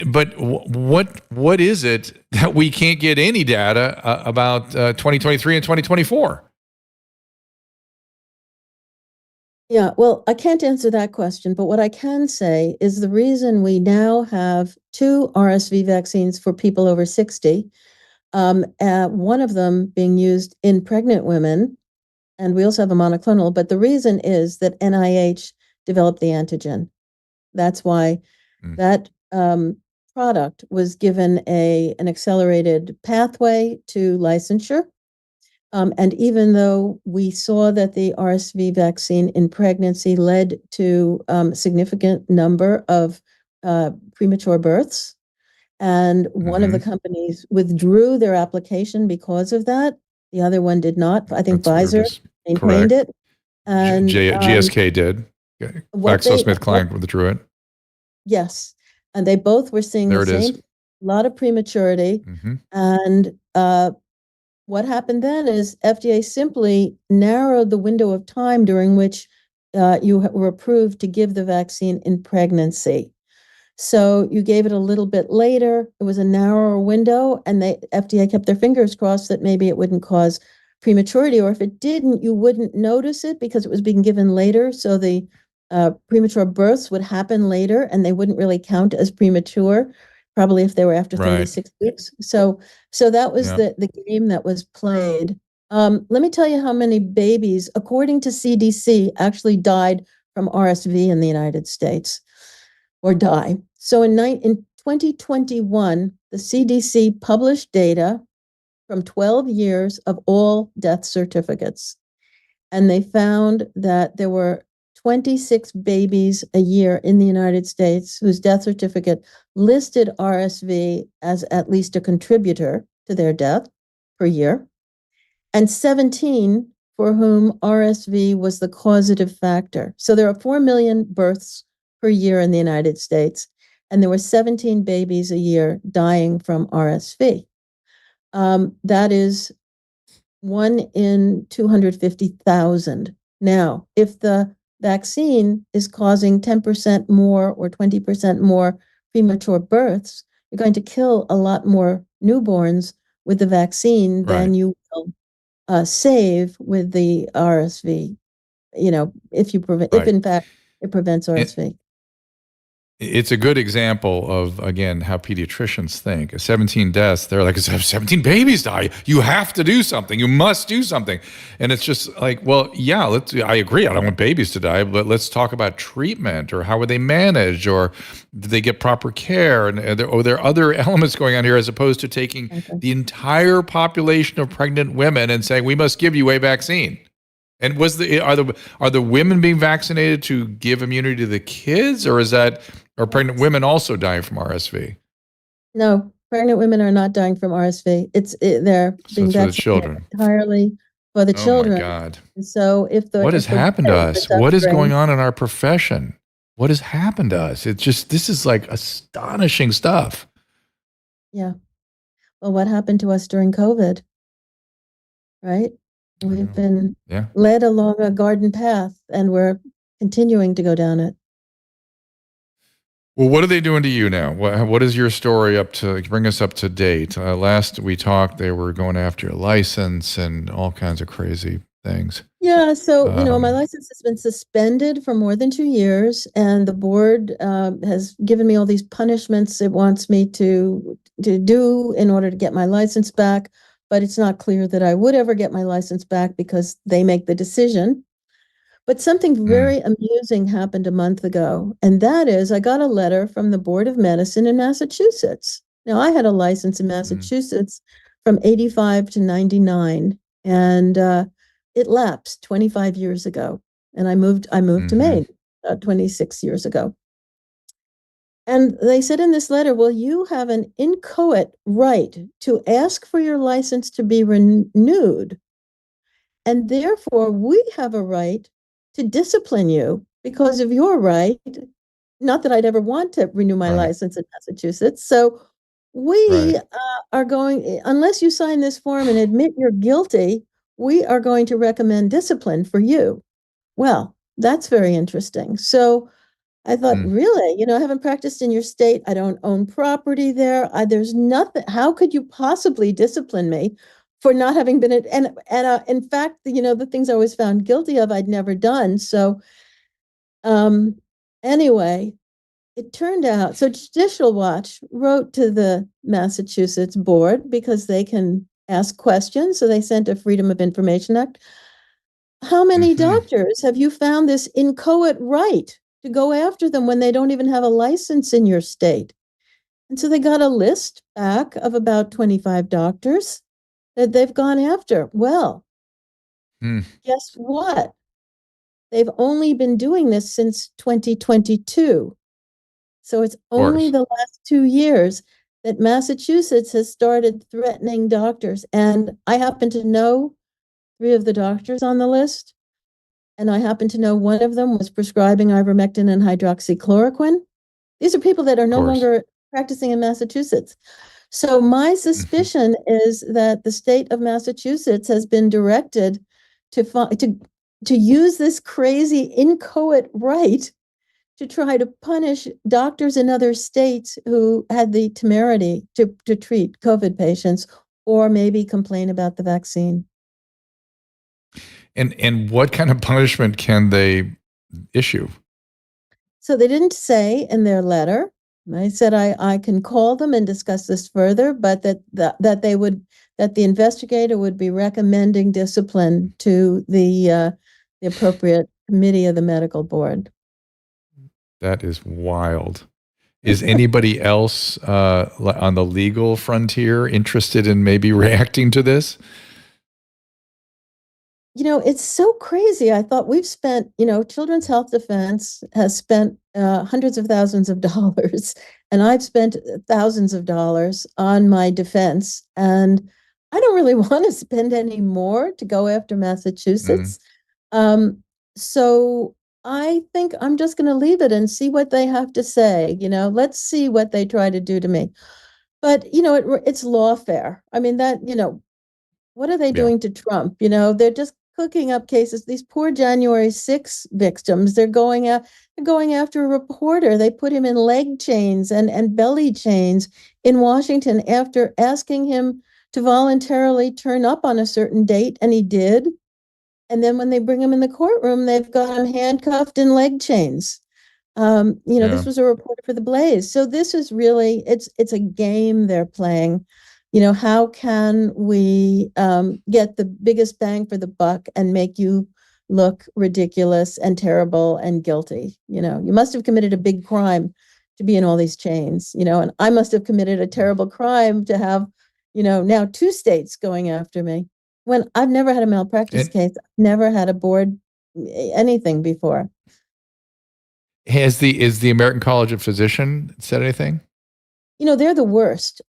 But what is it that we can't get any data about 2023 and 2024? Yeah, well, I can't answer that question, but what I can say is the reason we now have 2 RSV vaccines for people over 60, one of them being used in pregnant women, and we also have a monoclonal, but the reason is that NIH developed the antigen. That's why that product was given an accelerated pathway to licensure. And even though we saw that the RSV vaccine in pregnancy led to a significant number of premature births, and one of the companies withdrew their application because of that, the other one did not. I think Pfizer maintained it. And GSK did. GlaxoSmithKline withdrew it. Yes. And they both were seeing the same, a lot of prematurity. And what happened then is FDA simply narrowed the window of time during which you were approved to give the vaccine in pregnancy. So you gave it a little bit later. It was a narrower window, and the FDA kept their fingers crossed that maybe it wouldn't cause prematurity, or if it didn't, you wouldn't notice it because it was being given later. So the premature births would happen later, and they wouldn't really count as premature, probably if they were after 36 weeks. So that was the game that was played. Let me tell you how many babies, according to CDC, actually died from RSV in the United States, or die. So in 2021, the CDC published data from 12 years of all death certificates. And they found that there were 26 babies a year in the United States whose death certificate listed RSV as at least a contributor to their death per year, and 17 for whom RSV was the causative factor. So there are 4 million births per year in the United States, and there were 17 babies a year dying from RSV. That is 1 in 250,000. Now, if the vaccine is causing 10% more or 20% more premature births, you're going to kill a lot more newborns with the vaccine than you will save with the RSV. If in fact it prevents RSV. It's a good example of, again, how pediatricians think. 17 deaths, they're like, 17 babies die. You have to do something. You must do something. And it's just like, well, yeah, I agree. I don't want babies to die, but let's talk about treatment, or how were they managed, or did they get proper care? And there are other elements going on here, as opposed to taking the entire population of pregnant women and saying, we must give you a vaccine. And are the women being vaccinated to give immunity to the kids, or are pregnant women also dying from RSV? No, pregnant women are not dying from RSV. They're being vaccinated entirely for the children. Oh my God! And so what has happened to us? What is going on in our profession? What has happened to us? This is like astonishing stuff. Yeah. Well, what happened to us during COVID? Right. We've been led along a garden path, and we're continuing to go down it. Well, what are they doing to you now? What is your story up to? Bring us up to date. Last we talked, they were going after your license and all kinds of crazy things. Yeah, so my license has been suspended for more than 2 years, and the board has given me all these punishments it wants me to do in order to get my license back. But it's not clear that I would ever get my license back because they make the decision. But something very amusing happened a month ago, and that is I got a letter from the Board of Medicine in Massachusetts. Now, I had a license in Massachusetts from 85 to 99, and it lapsed 25 years ago. and I moved to Maine 26 years ago. And they said in this letter, well, you have an inchoate right to ask for your license to be renewed. And therefore, we have a right to discipline you because of your right. Not that I'd ever want to renew my license in Massachusetts. So we are going, unless you sign this form and admit you're guilty, we are going to recommend discipline for you. Well, that's very interesting. So I thought, really, I haven't practiced in your state. I don't own property there. There's nothing. How could you possibly discipline me for not having been at, and in fact, the things I was found guilty of, I'd never done. So, anyway, it turned out, so Judicial Watch wrote to the Massachusetts board because they can ask questions. So they sent a Freedom of Information Act. How many doctors have you found this inchoate right to go after them when they don't even have a license in your state? And so they got a list back of about 25 doctors that they've gone after. Well, guess what? They've only been doing this since 2022. So it's only the last 2 years that Massachusetts has started threatening doctors. And I happen to know 3 of the doctors on the list. And I happen to know one of them was prescribing ivermectin and hydroxychloroquine. These are people that are no longer practicing in Massachusetts. So my suspicion is that the state of Massachusetts has been directed to use this crazy inchoate right to try to punish doctors in other states who had the temerity to treat COVID patients or maybe complain about the vaccine. And what kind of punishment can they issue? So they didn't say in their letter. They said I can call them and discuss this further, but that the investigator would be recommending discipline to the appropriate committee of the medical board. That is wild. Is anybody else on the legal frontier interested in maybe reacting to this? It's so crazy. I thought we've spent, Children's Health Defense has spent hundreds of thousands of dollars, and I've spent thousands of dollars on my defense. And I don't really want to spend any more to go after Massachusetts. So I think I'm just going to leave it and see what they have to say. Let's see what they try to do to me. But, it's lawfare. I mean, what are they doing to Trump? They're just cooking up cases. These poor January 6 victims, they're going after a reporter. They put him in leg chains and belly chains in Washington after asking him to voluntarily turn up on a certain date, and he did. And then when they bring him in the courtroom, they've got him handcuffed in leg chains. This was a reporter for The Blaze. So this is really, it's a game they're playing. How can we get the biggest bang for the buck and make you look ridiculous and terrible and guilty? You must have committed a big crime to be in all these chains, and I must have committed a terrible crime to have, now 2 states going after me when I've never had a malpractice case, never had a board anything before. Is the American College of Physicians said anything? They're the worst.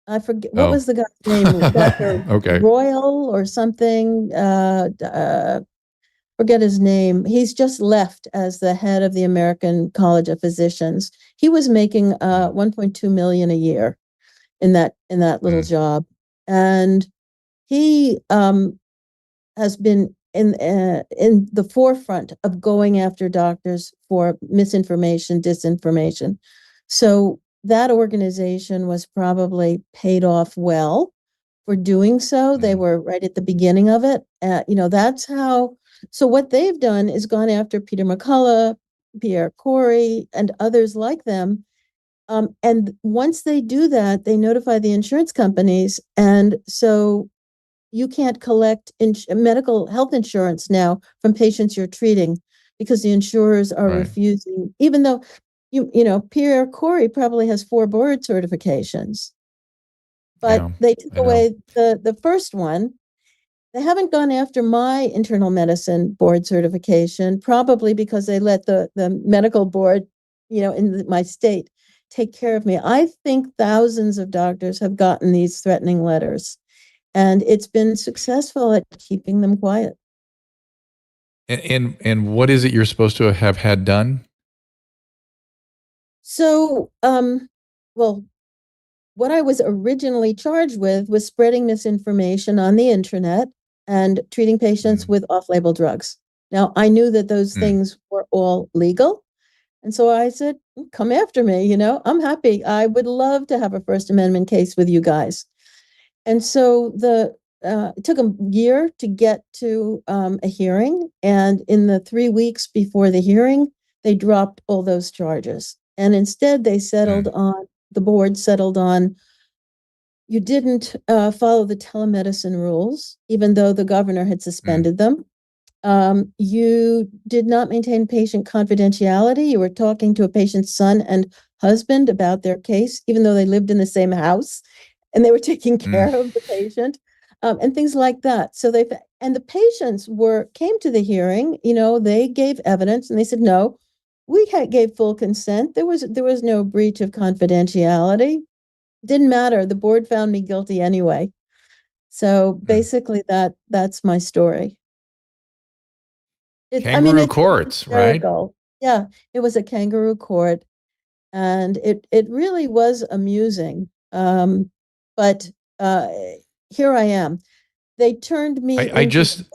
I forget what was the guy's name, Dr. Royal or something. Forget his name. He's just left as the head of the American College of Physicians. He was making $1.2 million a year in that little job, and he has been in the forefront of going after doctors for misinformation, disinformation. So that organization was probably paid off well for doing so. They were right at the beginning of it. That's how. So what they've done is gone after Peter McCullough, Pierre Corey, and others like them. And once they do that, they notify the insurance companies. And so you can't collect medical health insurance now from patients you're treating because the insurers are refusing, even though Pierre Corey probably has 4 board certifications, but they took away the first one. They haven't gone after my internal medicine board certification, probably because they let the medical board, in my state, take care of me. I think thousands of doctors have gotten these threatening letters, and it's been successful at keeping them quiet. And what is it you're supposed to have had done? So, well, what I was originally charged with was spreading misinformation on the internet and treating patients with off-label drugs. Now, I knew that those things were all legal. And so I said, come after me, I'm happy. I would love to have a First Amendment case with you guys. And so it took a year to get to a hearing. And in the 3 weeks before the hearing, they dropped all those charges. And instead, they the board settled on, you didn't follow the telemedicine rules, even though the governor had suspended them. You did not maintain patient confidentiality. You were talking to a patient's son and husband about their case, even though they lived in the same house and they were taking care of the patient, and things like that. So the patients came to the hearing, they gave evidence and they said, no, we gave full consent. There was no breach of confidentiality. Didn't matter. The board found me guilty anyway. So basically that's my story. Kangaroo courts, right? Yeah, it was a kangaroo court, and it really was amusing. But here I am. They turned me into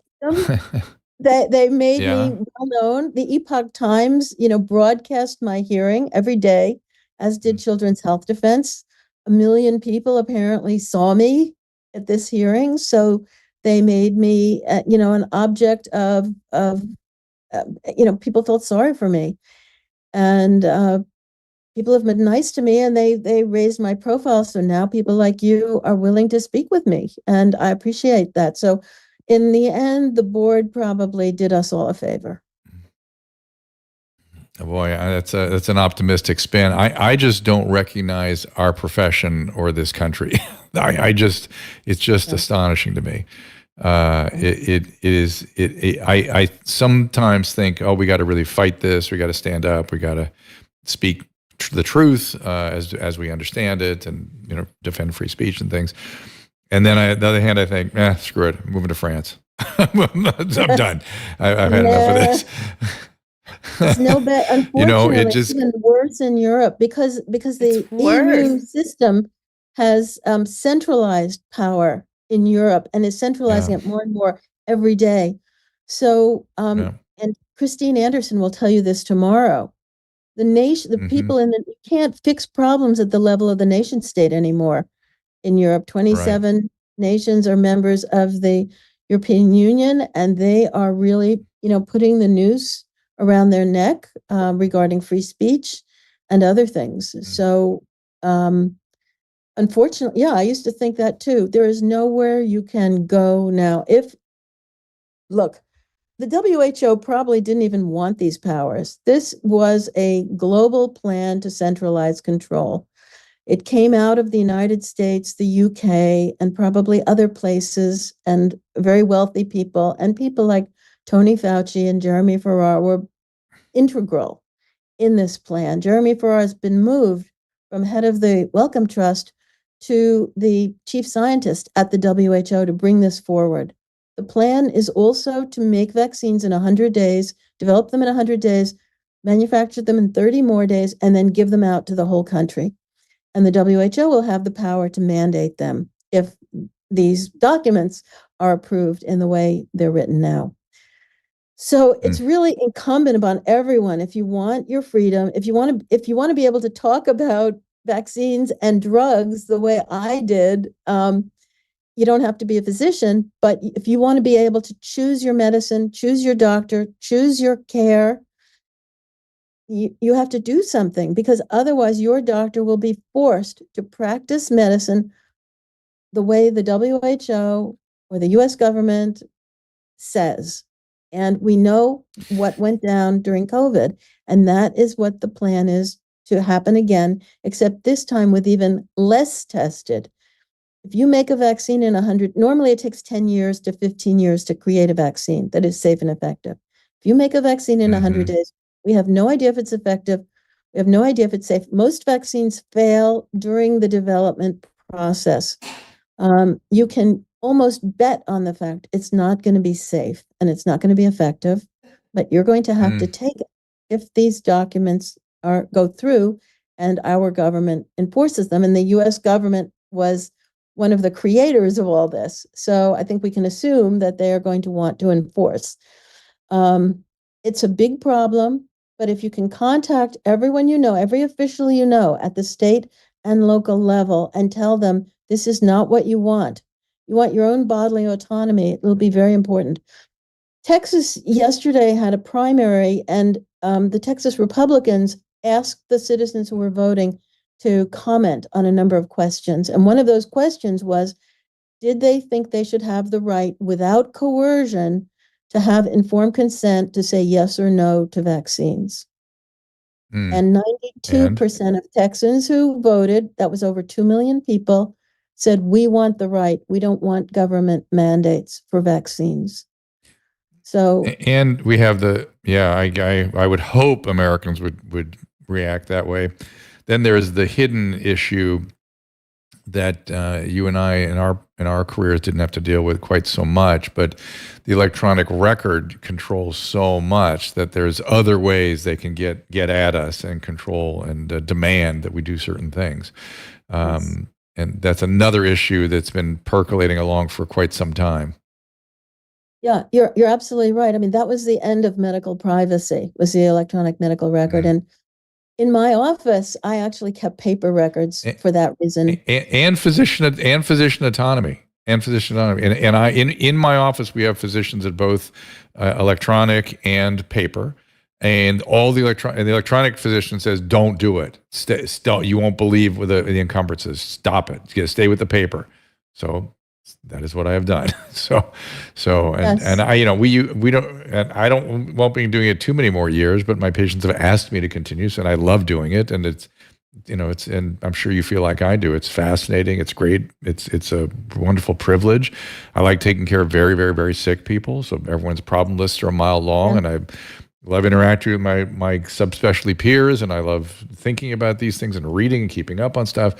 they made me well known. The Epoch Times, broadcast my hearing every day, as did Children's Health Defense. 1 million people apparently saw me at this hearing, so they made me, an object of people felt sorry for me, and people have been nice to me, and they raised my profile. So now people like you are willing to speak with me, and I appreciate that. So in the end, the board probably did us all a favor. Boy, that's an optimistic spin. I just don't recognize our profession or this country. It's just astonishing to me. I sometimes think, oh, we got to really fight this. We got to stand up. We got to speak the truth as we understand it, and defend free speech and things. And then on the other hand, I think, screw it, I'm moving to France. I'm done. I've had enough of this. It's no better. Unfortunately, it's even worse in Europe because the EU system has centralized power in Europe and is centralizing it more and more every day. So, and Christine Anderson will tell you this tomorrow. The people you can't fix problems at the level of the nation state anymore in Europe. 27 nations are members of the European Union, and they are really, putting the noose around their neck regarding free speech and other things. So, unfortunately, I used to think that too. There is nowhere you can go now. Look, the WHO probably didn't even want these powers. This was a global plan to centralize control. It came out of the United States, the UK, and probably other places, and very wealthy people, and people like Tony Fauci and Jeremy Farrar were integral in this plan. Jeremy Farrar has been moved from head of the Wellcome Trust to the chief scientist at the WHO to bring this forward. The plan is also to make vaccines in 100 days, develop them in 100 days, manufacture them in 30 more days, and then give them out to the whole country. And the WHO will have the power to mandate them if these documents are approved in the way they're written now. So it's really incumbent upon everyone, if you want your freedom, if you want to be able to talk about vaccines and drugs the way I did, you don't have to be a physician, but if you want to be able to choose your medicine, choose your doctor, choose your care, you have to do something, because otherwise your doctor will be forced to practice medicine the way the WHO or the US government says. And we know what went down during COVID, and that is what the plan is to happen again, except this time with even less tested. If you make a vaccine in 100, normally it takes 10 years to 15 years to create a vaccine that is safe and effective. If you make a vaccine in 100 days, we have no idea if it's effective. We have no idea if it's safe. Most vaccines fail during the development process. You can almost bet on the fact it's not going to be safe and it's not going to be effective, but you're going to have to take it if these documents go through and our government enforces them. And the US government was one of the creators of all this. So I think we can assume that they are going to want to enforce. It's a big problem, but if you can contact everyone you know, every official you know at the state and local level and tell them this is not what you want your own bodily autonomy, it'll be very important. Texas yesterday had a primary, and the Texas Republicans asked the citizens who were voting to comment on a number of questions. And one of those questions was, did they think they should have the right, without coercion, to have informed consent to say yes or no to vaccines? And 92% of Texans who voted, that was over 2 million people, said we want the right. We don't want government mandates for vaccines. So, and we have I would hope Americans would react that way. Then there is the hidden issue that you and I in our careers didn't have to deal with quite so much, but the electronic record controls so much that there's other ways they can get at us and control and demand that we do certain things. yes. And that's another issue that's been percolating along for quite some time. Yeah, you're absolutely right. I mean, that was the end of medical privacy, was the electronic medical record. And in my office, I actually kept paper records for that reason. And physician autonomy. And I in my office we have physicians at both electronic and paper. And all the electronic physician says, don't do it. You won't believe with the encumbrances. Stop it. You gotta stay with the paper. So that is what I have done. Yes. And I, we don't, and I won't be doing it too many more years, but my patients have asked me to continue. So, and I love doing it. And and I'm sure you feel like I do. It's fascinating. It's great. It's a wonderful privilege. I like taking care of very, very, very sick people. So everyone's problem lists are a mile long, and I love interacting with my subspecialty peers, and I love thinking about these things and reading and keeping up on stuff.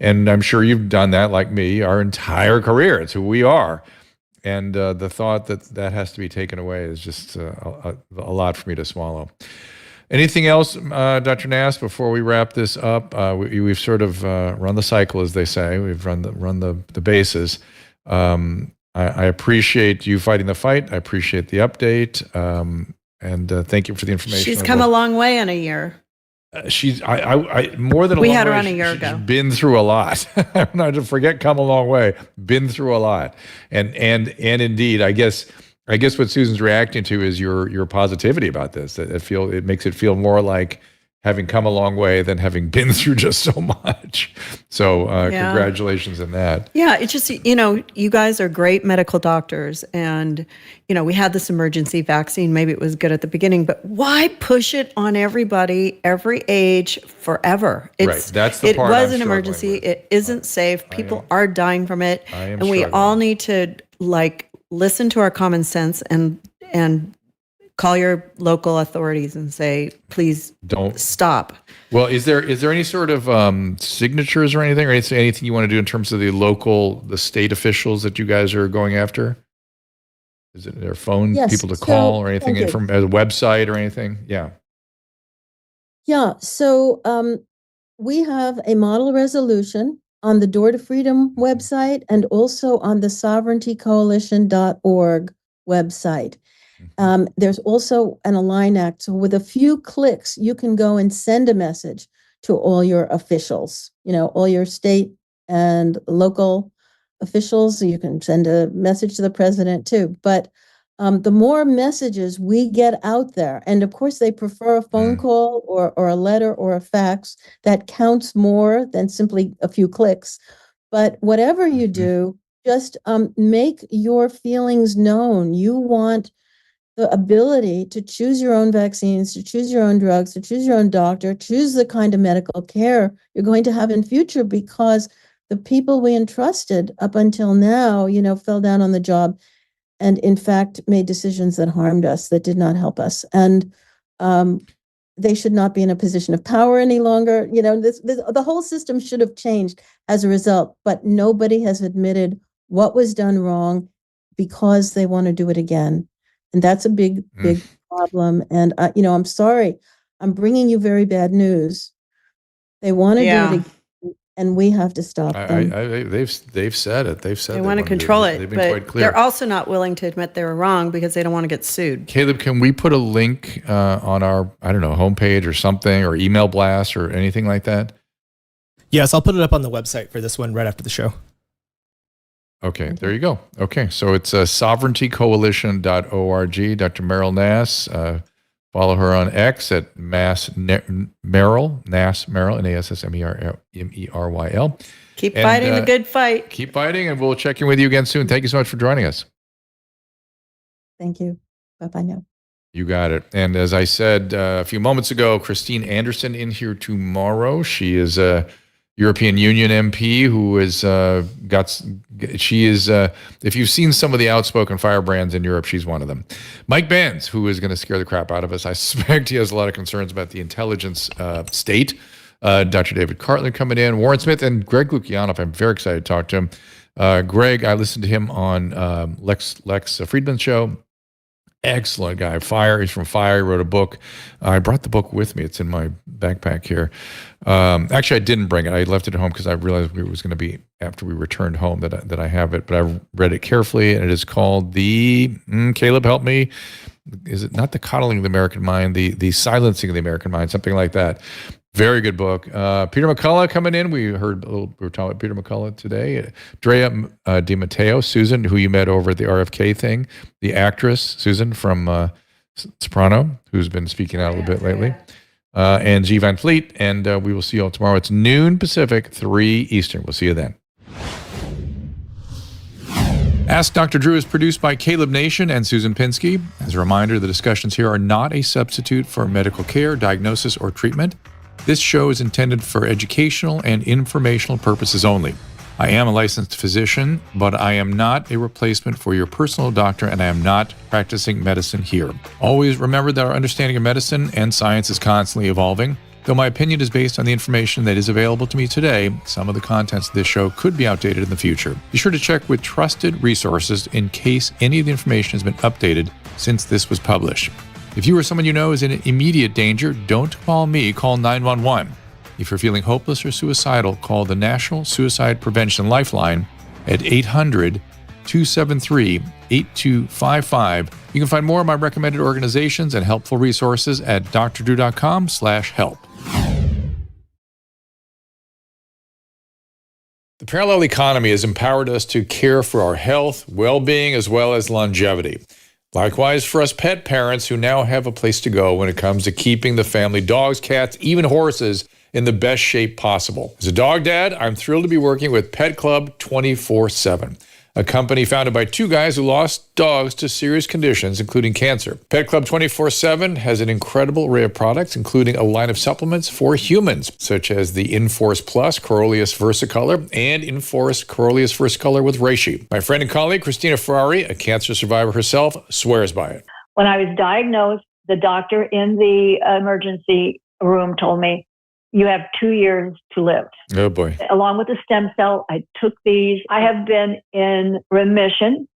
And I'm sure you've done that, like me, our entire career. It's who we are. And the thought that has to be taken away is just a lot for me to swallow. Anything else, Dr. Nass, before we wrap this up? We've sort of run the cycle, as they say. We've run the bases. I appreciate you fighting the fight. I appreciate the update. And thank you for the information. She's come a long way in a year. She's more than a long way. We had her on a year ago. She's been through a lot. Not to forget, come a long way. Been through a lot, and indeed, I guess what Susan's reacting to is your positivity about this. It makes it feel more like having come a long way than having been through just so much. So congratulations in that. Yeah, it's just, you guys are great medical doctors. And, we had this emergency vaccine. Maybe it was good at the beginning, but why push it on everybody, every age, forever? Right, that's the part It was I'm an emergency. with. It isn't safe. People are dying from it. And we struggling. all need to, listen to our common sense and call your local authorities and say, please don't stop. Well, is there any sort of signatures or anything you want to do in terms of the state officials that you guys are going after? Is it their phone people to call or anything from a website or anything? Yeah. Yeah. So we have a model resolution on the Door to Freedom website and also on the sovereigntycoalition.org website. There's also an Align Act. So with a few clicks, you can go and send a message to all your officials, all your state and local officials. You can send a message to the president too. But the more messages we get out there, and of course they prefer a phone call or a letter or a fax, that counts more than simply a few clicks. But whatever you do, just make your feelings known. You want the ability to choose your own vaccines, to choose your own drugs, to choose your own doctor, choose the kind of medical care you're going to have in future, because the people we entrusted up until now, fell down on the job and in fact made decisions that harmed us, that did not help us. And they should not be in a position of power any longer. The whole system should have changed as a result, but nobody has admitted what was done wrong because they want to do it again. And that's a big problem. And, I'm sorry, I'm bringing you very bad news. They want to do it again, and we have to stop them. They've said it. They've said they want to control it. They've been quite clear. They're also not willing to admit they were wrong because they don't want to get sued. Caleb, can we put a link on our, homepage or something, or email blast or anything like that? Yes, I'll put it up on the website for this one right after the show. Okay, there you go. Okay, so it's sovereigntycoalition.org. Dr. Meryl Nass. Follow her on X at Meryl, Nass Meryl, Nassmeryl. Keep fighting the good fight. Keep fighting, and we'll check in with you again soon. Thank you so much for joining us. Thank you. Bye-bye now. You got it. And as I said a few moments ago, Christine Anderson in here tomorrow. She is a European Union MP who is if you've seen some of the outspoken firebrands in Europe, she's one of them. Mike Benz, who is going to scare the crap out of us. I suspect he has a lot of concerns about the intelligence state. Dr. David Cartland coming in, Warren Smith, and Greg Lukianoff. I'm very excited to talk to him. Greg, I listened to him on Lex Friedman's show. Excellent guy. He's from Fire. He wrote a book. I brought the book with me. It's in my backpack here. Actually, I didn't bring it. I left it at home because I realized it was going to be after we returned home that I have it. But I read it carefully, and it is called Caleb, help me. Is it not The Coddling of the American Mind? The Silencing of the American Mind, something like that. Very good book. Peter McCullough coming in. We were talking about Peter McCullough today. Drea DiMatteo, Susan, who you met over at the RFK thing, the actress Susan from Soprano, who's been speaking out a little bit lately, and G. Van Fleet. And we will see you all tomorrow. It's noon Pacific, 3 Eastern. We'll see you then. Ask Dr. Drew is produced by Caleb Nation and Susan Pinsky. As a reminder, the discussions here are not a substitute for medical care, diagnosis, or treatment. This show is intended for educational and informational purposes only. I am a licensed physician, but I am not a replacement for your personal doctor, and I am not practicing medicine here. Always remember that our understanding of medicine and science is constantly evolving. Though my opinion is based on the information that is available to me today, some of the contents of this show could be outdated in the future. Be sure to check with trusted resources in case any of the information has been updated since this was published. If you or someone you know is in immediate danger, don't call me, call 911. If you're feeling hopeless or suicidal, call the National Suicide Prevention Lifeline at 800-273-8255. You can find more of my recommended organizations and helpful resources at drdrew.com/help. The parallel economy has empowered us to care for our health, well-being, as well as longevity. Likewise, for us pet parents who now have a place to go when it comes to keeping the family dogs, cats, even horses in the best shape possible. As a dog dad, I'm thrilled to be working with Pet Club 24/7, a company founded by two guys who lost dogs to serious conditions, including cancer. Pet Club 24/7 has an incredible array of products, including a line of supplements for humans, such as the Inforce Plus Coreolus Versicolor and Inforce Coreolus Versicolor with reishi. My friend and colleague, Christina Ferrari, a cancer survivor herself, swears by it. When I was diagnosed, the doctor in the emergency room told me, "You have 2 years to live." Oh, boy. Along with the stem cell, I took these. I have been in remission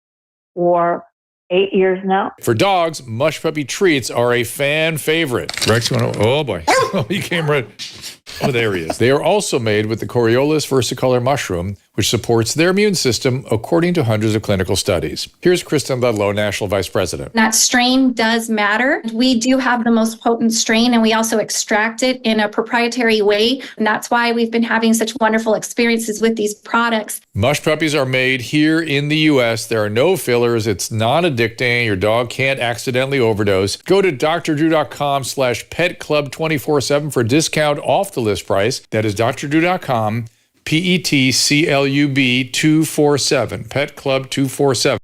for 8 years now. For dogs, Mush Puppy treats are a fan favorite. Rex, oh, boy. Oh, he came right. Oh, there he is. They are also made with the Coreolus versicolor mushroom, which supports their immune system according to hundreds of clinical studies. Here's Kristen Ludlow, National Vice President. That strain does matter. We do have the most potent strain, and we also extract it in a proprietary way. And that's why we've been having such wonderful experiences with these products. Mush Puppies are made here in the U.S. There are no fillers. It's non-addicting. Your dog can't accidentally overdose. Go to drdrew.com/petclub247 for a discount off the list price. That is drdrew.com, PETCLUB 247, Pet Club 247.